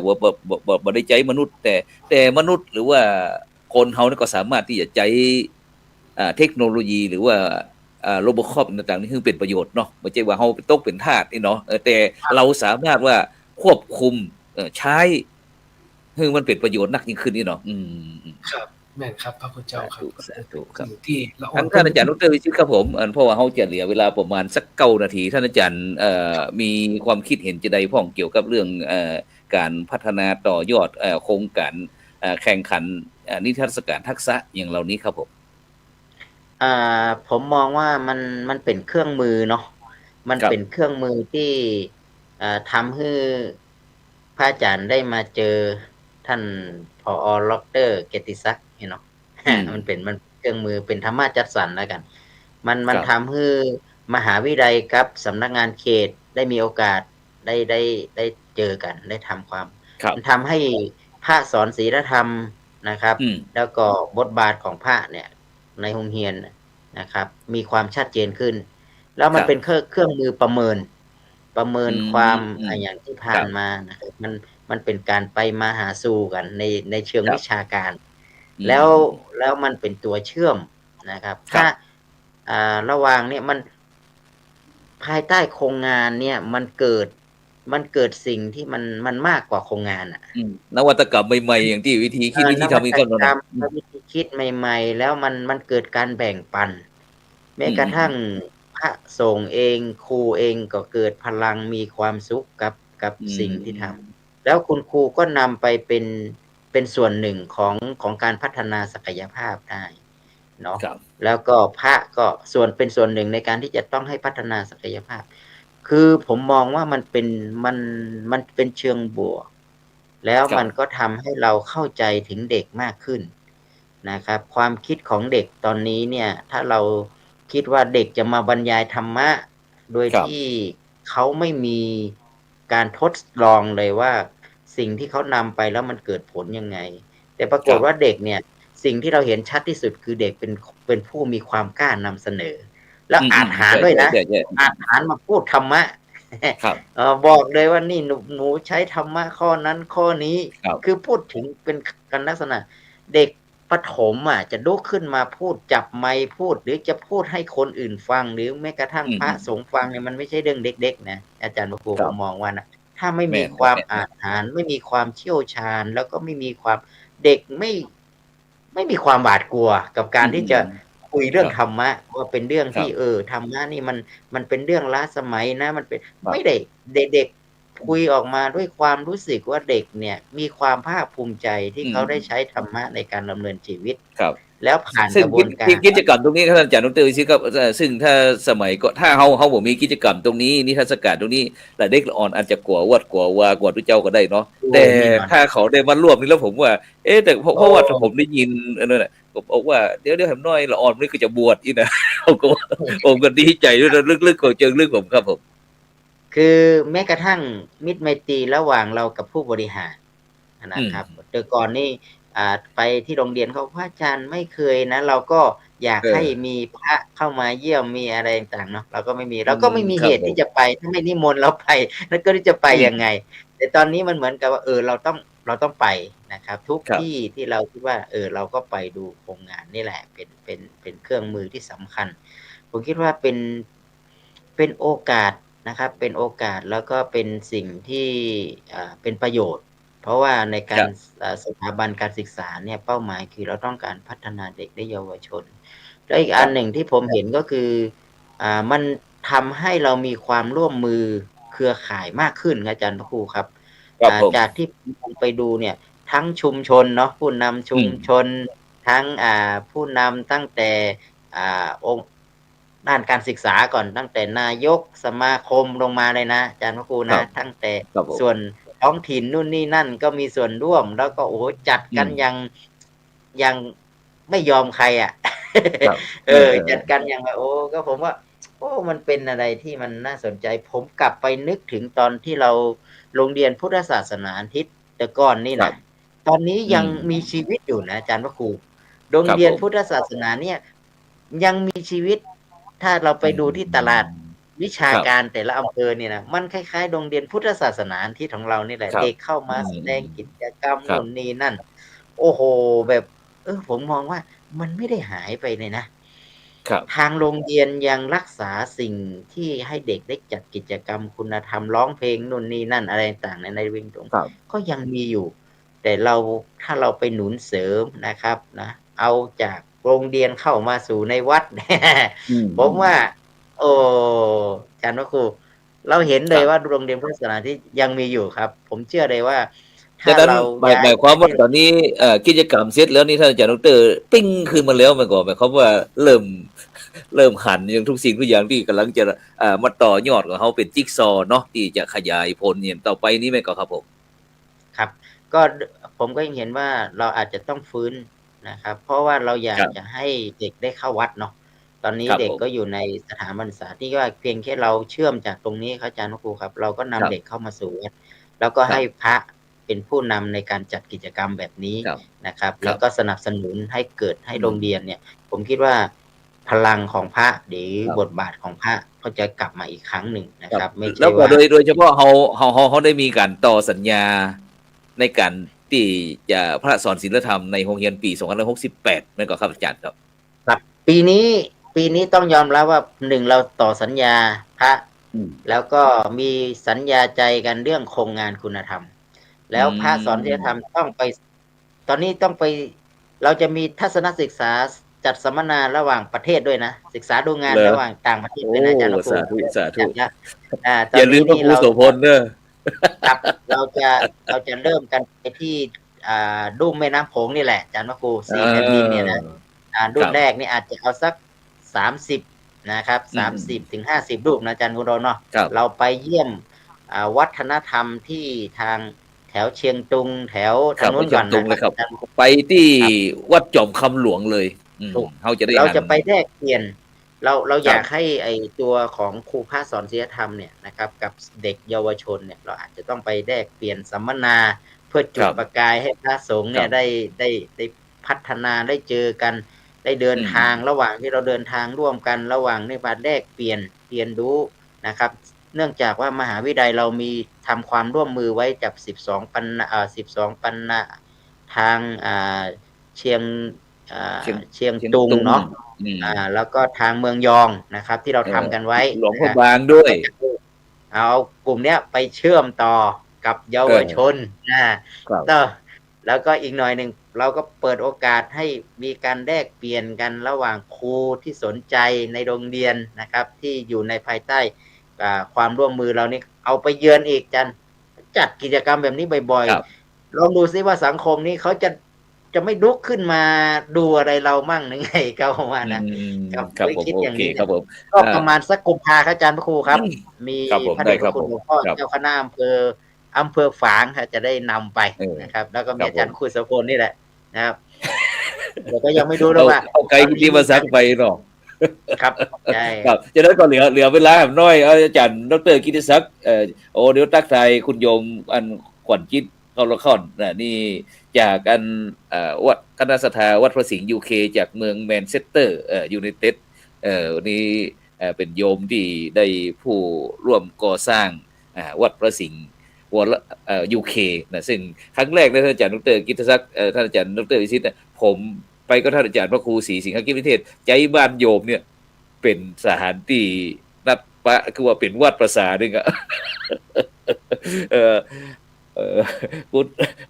บ่ได้ใช้มนุษย์แต่มนุษย์หรือว่าคนเขาก็สามารถที่จะใช้เทคโนโลยีหรือว่าโรบอคอปต่างๆนี่คือเป็นประโยชน์เนาะไม่ใช่ว่าเขาตกเป็นทาสนี่เนาะแต่เราสามารถว่าควบคุมใช้คือมันเป็นประโยชน์นักยิ่งขึ้นนี่เนาะครับแม่นครับพระพุทธเจ้าครับ สาธุครับ ที่ละ ท่านอาจารย์ดรวิชิตครับผมเพราะว่าเขาจะเหลือเวลาประมาณสัก9 นาทีท่านอาจารย์มีความคิดเห็นจะใดพ้องเกี่ยวกับเรื่องการพัฒนาต่อยอดโครงการแข่งขันนิทรรศการทักษะอย่างเหล่านี้ครับผมผมมองว่ามันเป็นเครื่องมือเนาะมันเป็นเครื่องมือที่ทำให้พระอาจารย์ได้มาเจอท่านผอ.ดร.เกียรติศักดิ์เนาะมันเครื่องมือเป็นธรรมะจัดสรรแล้วกันมันทำให้มหาวิทยาลัยกับสำนักงานเขตได้มีโอกาสได้เจอกันได้ทำความมันทำให้พระสอนศีลธรรมนะครับแล้วก็บทบาทของพระเนี่ยในโรงเรียนนะครับมีความชัดเจนขึ้นแล้วมันเป็นเครื่องมือประเมินความอย่างที่ผ่านมานะครับมันเป็นการไปมาหาสู่กันในเชิงวิชาการแล้วมันเป็นตัวเชื่อมนะครับถ้าระหว่างเนี่ยมันภายใต้โครงงานเนี่ยมันเกิดสิ่งที่มันมากกว่าโครงงานนวัตกรรมใหม่ๆอย่างที่วิธีคิดวิธีทำอีกคนนึงวิธีคิดใหม่ๆแล้วมันเกิดการแบ่งปันแม้กระทั่งพระสงฆ์เองครูเองก็เกิดพลังมีความสุขกับสิ่งที่ทำแล้วคุณครูก็นำไปเป็นส่วนหนึ่งของการพัฒนาศักยภาพได้เนาะแล้วก็พระก็เป็นส่วนหนึ่งในการที่จะต้องให้พัฒนาศักยภาพคือผมมองว่ามันเป็นเชิงบวกแล้วมันก็ทำให้เราเข้าใจถึงเด็กมากขึ้นนะครับความคิดของเด็กตอนนี้เนี่ยถ้าเราคิดว่าเด็กจะมาบรรยายธรรมะโดยที่เขาไม่มีการทดลองเลยว่าสิ่งที่เขานำไปแล้วมันเกิดผลยังไงแต่ปรากฏว่าเด็กเนี่ยสิ่งที่เราเห็นชัดที่สุดคือเด็กเป็นผู้มีความกล้านำเสนอแล้วอาจหารด้วยนะอาจหารมาพูดธรรมะบอกเลยว่านี่หนูใช้ธรรมะข้อนั้นข้อนี้คือพูดถึงเป็นกันลักษณะเด็กประถมจะลุกขึ้นมาพูดจับไมค์พูดหรือจะพูดให้คนอื่นฟังหรือแม้กระทั่งพระสงฆ์ฟังเนี่ยมันไม่ใช่เรื่องเด็กๆนะอาจารย์ครูผมมองว่านะถ้าไม่มีความอาจหารไม่มีความเชี่ยวชาญแล้วก็ไม่มีความเด็กไม่มีความหวาดกลัวกับการที่จะคุยเรื่องธรรมะว่าเป็นเรื่องที่ธรรมะนี่มันเป็นเรื่องล้าสมัยนะมันเป็นไม่ได้เด็กคุยออกมาด้วยความรู้สึกว่าเด็กเนี่ยมีความภาคภูมิใจที่เขาได้ใช้ธรรมะในการดำเนินชีวิตแล้วผ่านกระบวนการกิจกรรมตรงนี้ท่านอาจารย์ดรวิชิตครับซึ่งถ้าสมัยก็ถ้าเขาบ่มีกิจกรรมตรงนี้นิทรรศการตรงนี้และเด็กอ่อนอาจจะกลัวว่ากว่าทุกเจ้าก็ได้เนาะแต่ถ้าเขาได้มาร่วมนี่แล้วผมว่าแต่เพราะว่าผมได้ยินนั่นแหละผมบอกว่าเดี๋ยวผมน้อยละอ่อนนี่ก็จะบวชอีกนะผมก็ดีใจด้วยลึกๆของเจิงลึกผมครับผมคือแม้กระทั่งมิตรไมตรีระหว่างเรากับผู้บริหารนะครับแต่ก่อนนี่ไปที่โรงเรียนเขาพระอาจารย์ไม่เคยนะเราก็อยากให้มีพระเข้ามาเยี่ยมมีอะไรต่างๆเนาะเราก็ไม่มีเหตุที่จะไปถ้าไม่นิมนต์เราไปแล้วก็จะไปยังไงแต่ตอนนี้มันเหมือนกับว่าเราต้องไปนะครับทุกที่เราคิดว่าเราก็ไปดูโครงงานนี่แหละเป็นเครื่องมือที่สำคัญผมคิดว่าเป็นโอกาสนะครับเป็นโอกาสแล้วก็เป็นสิ่งที่เป็นประโยชน์เพราะว่าในการสถาบันการศึกษาเนี่ยเป้าหมายคือเราต้องการพัฒนาเด็กและเยาวชนและอีกอันหนึ่งที่ผมเห็นก็คือมันทำให้เรามีความร่วมมือเครือข่ายมากขึ้นอาจารย์พระครูครับจากที่ผมไปดูเนี่ยทั้งชุมชนเนาะผู้นำชุมชนทั้งผู้นำตั้งแต่องค์ด้านการศึกษาก่อนตั้งแต่นายกสมาคมลงมาเลยนะอาจารย์พระครูนะตั้งแต่ส่วนท้องถิ่นนู่นนี่นั่นก็มีส่วนร่วมแล้วก็จัดกันยังไม่ยอมใครจัดกันอย่างก็ผมว่า โอ้มันเป็นอะไรที่มันน่าสนใจผมกลับไปนึกถึงตอนที่เราโรงเรียนพุทธศาสนาอาทิตย์แต่ก่อนนี่ ครั นะ บ ตอนนี้ยัง อืม มีชีวิตอยู่นะอาจารย์พระครูโรง ครับ เรียน ผม พุทธศาสนาเนี่ย ยังมีชีวิต ถ้าเราไปดูที่ตลาดวิชา ครับ การแต่ละอำเภอเนี่ยนะมันคล้ายๆโรงเรียนพุทธศาสนาอาทิตย์ของเรานี่แหละ ครับ เด็กเข้ามาแสดงกิจกรรม ครับ นู่นนี่นั่น โอ้โฮ แบบ ผมมองว่ามันไม่ได้หายไปเลยนะ ครับ ทางโรงเรียนยังรักษาสิ่งที่ให้เด็กได้จัดกิจกรรมคุณธรรมร้องเพลงนู่นนี่นั่นอะไรต่างๆในวิ่งตรง ครับ ก็ยังมีอยู่ แต่เราถ้าเราไปหนุนเสริมนะครับนะเอาจากโรงเรียนเข้ามาสู่ในวัด อืม ผมว่า อาจารย์พระครูเราเห็นเล ครั ย บ ว่าโรงเรียนพุทธศาสนาที่ยังมีอยู่ครับ ผมเชื่อเลยว่า ถ้า ฉะนั้น เรา หมาย ย้าย หมายความว่าตอนนี้กิจกรรมเสร็จแล้วนี่ท่านอาจารย์ดรปิ้งขึ้นมาแล้วมันก็หมายความว่าเริ่มหันอย่างทุกสิ่งทุกอย่างที่กำลังจะมาต่อยอดของเขาเป็นจิ๊กซอว์เนาะที่จะขยายผลเนี่ยต่อไปนี้แม่นก็ครับผม ครับ ก็ผมก็ยังเห็นว่าเราอาจจะต้องฟื้นนะครับ เพราะว่าเราอยา ค ก รับ จะให้เด็กได้เข้าวัดเนาะ ตอนนี้ ครับ เด็ก ผม ก็อยู่ในสถาบันศึกษาที่ว่าเพียงแค่เราเชื่อมจากตรงนี้ครับอาจารย์พระครูครับ เราก็นำ ครับ เด็กเข้ามาสู่วัด แล้วก็ ครั ให้ บ พระเป็นผู้นำในการจัดกิจกรรมแบบนี้ ครับ นะครับ ค แล้ รั ว บ ก็สนับสนุนให้เกิดให้ อืม โรงเรียนเนี่ย ผมคิดว่าพลังของพระหรือ ครับ บทบาทของพระก็จะกลับมาอีกครั้งหนึ่งนะ ครั ครับ บ ไม่ แล้ ใช่ วก็ ว่า โดยเฉพาะเขาได้มีการต่อสัญญาในการที่จะพระสอนศีลธรรมในโรงเรียนปี2568แม่นก็ครับอาจารย์ครับ ครับ ปีนี้ต้องยอมรับว่า 1 เราต่อสัญญาพระ อืม แล้วก็มีสัญญาใจกันเรื่องโครงงานคุณธรรม แล้วพระสอนศีลธรรมต้องไป ตอนนี้ต้องไป เราจะมีทัศนศึกษาจัดสัมมนาระหว่างประเทศด้วยนะ ศึกษาดูงาน เหรอ ระหว่างต่างประเทศ โอ้ ด้วยนะอาจารย์พระครู สาธุสาธุ จัดแล้วต อ อน ย่าลื นี้ มพระ นี่ ครู เรา โสพลเด้อ ครับ เราจะเริ่มกันไปที่ลุ่มแม่น้ำโขงนี่แหละอาจารย์พระครู 4 แผ่นดินเนี่ยนะ รุ่ คน รับ แรกนี่อาจจะเอาสัก 30 นะครับ อืม 30-50 รูปนะอาจารย์พระครูเนาะ ครับ เราไปเยี่ยมวัฒนธรรมที่ทางแถวเชียงตุง แถว ค ทา รั ง บ นู้ ไป น เชี ก่ ย อง น ตุง นะ เล ค ย รับ ครับ อาจารย์ ไปที่ ครับ วัดจอมคำหลวงเลย ถูก เขาจะได้ เรา หัน จะไปแลกเปลี่ยน เรา ค อ รั ยา บ กให้ไอ้ตัวของครูพระสอนศีลธรรมเนี่ยนะครับ กับเด็กเยาวชนเนี่ย เราอาจจะต้องไปแลกเปลี่ยนสัมมนา เพื่อจุ ค ด รับ ประกายให้พระสงฆ์ ค เนี่ รั ย บ ได้พัฒนา ได้เจอกัน ได้เดิน อืม ทาง ระหว่างที่เราเดินทางร่วมกัน ระหว่างในการแลกเปลี่ยนเรียนรู้นะครับ เนื่องจากว่ามหาวิทยาลัยเรามีทำความร่วมมือไว้กับ 12 ปันนะทางเชียง เชียงตุงเนาะ อืม แล้วก็ทางเมืองยองนะครับ ที่เราทำกันไว้ หลวง นะ พระ ครับ บางด้วย เอากลุ่มเนี้ยไปเชื่อมต่อกับเยาวชน ครับ แล้วก็อีกหน่อยหนึ่งเราก็เปิดโอกาสให้มีการแลกเปลี่ยนกันระหว่างครูที่สนใจในโรงเรียนนะครับ ที่อยู่ในภายใต้ความร่วมมือเรานี่เอาไปเยือนอีกจัดกิจกรรมแบบนี้บ่อย ครับ ๆ ลองดูซิว่าสังคมนี้เขาจะไม่ลุกขึ้นมาดูอะไรเรามั่งหรือไงก็ว่านะ ครับ ครับ ไม่ ผม คิด โอ อย่าง เค นี้ ครับผม ก็ประมาณสักกุมภาครับอาจารย์พระครูครับ มี ครับผม พระ ได้ เดช ค พ รับ ระคุณ ผม หลวงพ่อ ครับ เจ้าคณะอำเภอฝางครับจะได้นำไป เออ นะครับ แล้วก็ ค มี รับ อาจารย์ ผม ครูโสพลนี่แหละนะครับ แต่ก็ยังไม่รู้เลย เอา ว่า เอาไกลที่มาซักไปเนาะ ครับใช่ ครับจากนั้นก็เหลือเวลาให้น้อยอาจารย์ดรกิติศักดิ์เดี๋ยวทักทายคุณโยมอันขวัญจิตเขาละครนี่จากอันวัดคณะสถาวัดพระสิงห์ UK จากเมืองแมนเชสเตอร์ยูไนเต็ดวันนี้เป็นโยมที่ได้ผู้ร่วมก่อสร้างวัดพระสิงห์วัดUK นะซึ่งครั้งแรกนะท่านอาจารย์ดรกิติศักดิ์ท่านอาจารย์ดรวิชิตผมไปก็ท่านอาจารย์พระครูศรีสิงหกิจวิเทศใจบ้านโยมเนี่ยเป็นสถานที่นับปะคือว่าเป็นวัดประสาทนึงอะ กู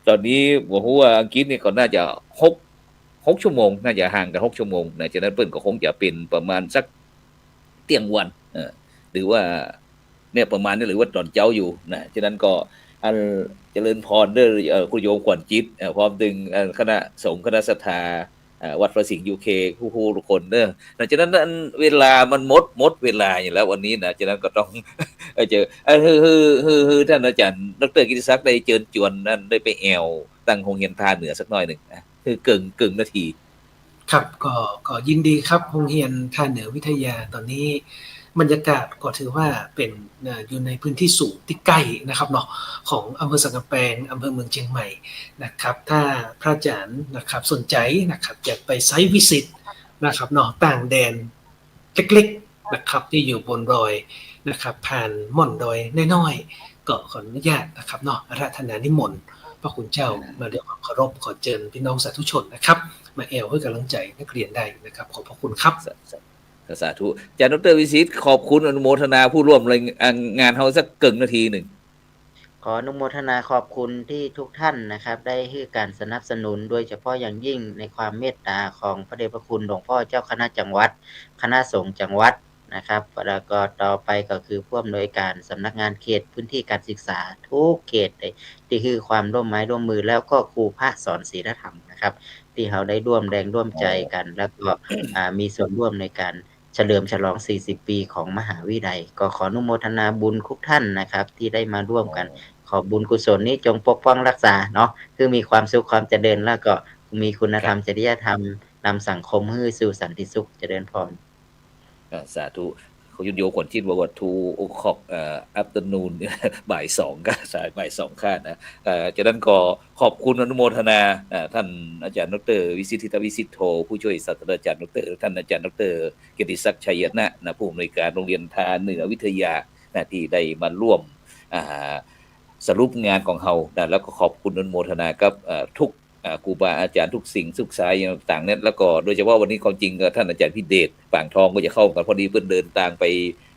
ตอนนี้ผมว่าอังกฤษนี่ก็น่าจะ6ชั่วโมงน่าจะห่างกัน6ชั่วโมงนะฉะนั้นเปิ้นก็คงจะเป็นประมาณสักเที่ยงวันหรือว่าเนี่ยประมาณนี้หรือว่าตอนเจ้าอยู่นะฉะนั้นก็อันเจริญพรเด้อคุณโยมขวัญจิตพร้อมถึงคณะสงฆ์คณะศรัทธาวัดพระสิงห์ UK ผู้ทุกคนเด้อฉะนั้นเวลามันหมดเวลาอยู่แล้ววันนี้นะฉะนั้นก็ต้อง เจอคือท่านอาจารย์ดรกิติศักดิ์ได้เชิญชวนนั่นได้ไปแอวตั้งโรงเรียนท่าเหนือสักหน่อยหนึ่งนะคือเกิงนาที ครับก็ยินดีครับโรงเรียนท่าเหนือวิทยาตอนนี้ บรรยากาศก็ถือว่าเป็นอยู่ในพื้นที่สูงที่ใกล้นะครับเนาะของอำเภอสังกะแปงอำเภอเมืองเชียงใหม่นะครับถ้าพระอาจารย์นะครับสนใจนะครับอยากไปไซต์วิสิตนะครับเนาะต่างแดนเล็กๆนะครับที่อยู่บนดอยนะครับผ่านม่อนดอยน้อยๆก็ขออนุญาตนะครับเนาะอาราธนานิมนต์พระคุณเจ้ามาด้วยความเคารพขอเชิญพี่น้องสาธุชนนะครับมาแอลให้กำลังใจนักเรียนได้นะครับขอบพระคุณครับสาธุอาจารย์ดร.วิสิทธิ์ขอบคุณอนุโมทนาผู้ร่วมงานเฮาสักเกินนาทีหนึ่งขออนุโมทนาขอบคุณที่ทุกท่านนะครับได้ให้การสนับสนุนโดยเฉพาะอย่างยิ่งในความเมตตาของพระเดชพระคุณหลวงพ่อเจ้าคณะจังหวัดคณะสงฆ์จังหวัดนะครับแล้วก็ต่อไปก็คือผู้อำนวยการสำนักงานเขตพื้นที่การศึกษาทุกเขตที่คือความร่วมไม้ร่วมมือแล้วก็ครูพระสอนศีลธรรมนะครับที่เขาได้ร่วมแรงร่วมใจกันแล้วก็มีส่วนร่วมในการเฉลิมฉลอง40ปีของมหาวิทยาลัยก็ขออนุโมทนาบุญทุกท่านนะครับที่ได้มาร่วมกันขอบุญกุศลนี้จงปกป้องรักษาเนาะคือมีความสุขความเจริญแล้วก็มีคุณธรรมจริยธรรมนำสังคมให้สู่สันติสุขเจริญพรสาธุเขายุดโยขนชิดว่าทูโอคอกอัปเตอร์นูนบ่าย2กันสายบ่าย2ค่านะจากนั้นก็ขอบคุณอนุโมทนาท่านอาจารย์ดร.วิสิทธิวิสิทธโธผู้ช่วยศาสตราจารย์ดร.ท่านอาจารย์ดร.เกียรติศักดิ์ชัยนะผู้อำนวยการโรงเรียนทาเหนือวิทยาที่ได้มาร่วมสรุปงานของเฮาแล้วก็ขอบคุณอนุโมทนากับทุกครูบาอาจารย์ทุกสิ่งทุกสายต่างๆเนี่ยแล้วก็โดยเฉพาะวันนี้ความจริงท่านอาจารย์พิเดชป่างทองก็จะเข้ากันพอดีเพิ่นเดินทางไป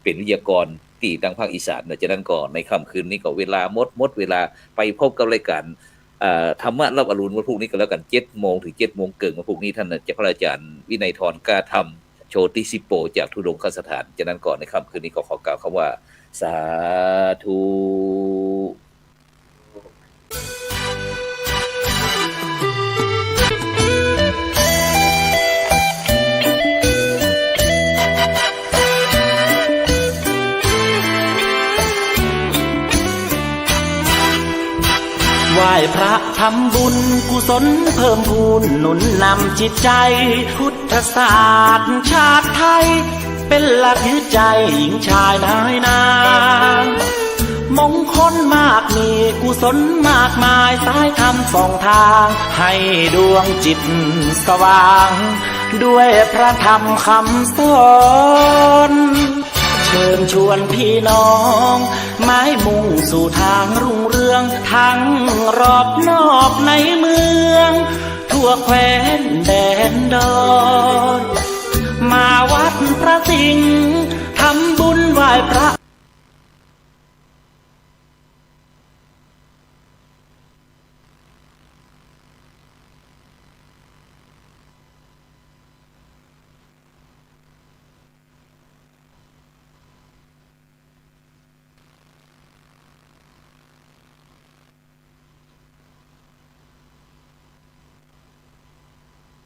เป็นวิทยากรที่ทางภาคอีสานจากนั้นก็ในค่ำคืนนี้ก็เวลาหมดเวลาไปพบกับรายการธรรมะรับอรุณวันพรุ่งนี้ก็แล้วกัน 7:00 นถึง 7:00 นเกินวันพรุ่งนี้ท่านพระอาจารย์วินัยธรกล้าธรรมโชติสิโปจากธุดงคสถานจากนั้นก่อนในค่ำคืนนี้ก็ขอกล่าวคำว่าสาธุไหว้พระทำบุญกุศลเพิ่มพูนหนุนนำจิตใจพุทธศาสตร์ชาติไทยเป็นหลักยึดใจหญิงชายนายนางมงคลมากมีกุศลมากมายสายธรรมส่องทางให้ดวงจิตสว่างด้วยพระธรรมคำสอนเชิญชวนพี่น้องไม้มุ่งสู่ทางรุ่งเรืองทั้งรอบนอกในเมืองทั่วแคว้นแดนดอนมาวัดพระสิงห์ทำบุญไหว้พระ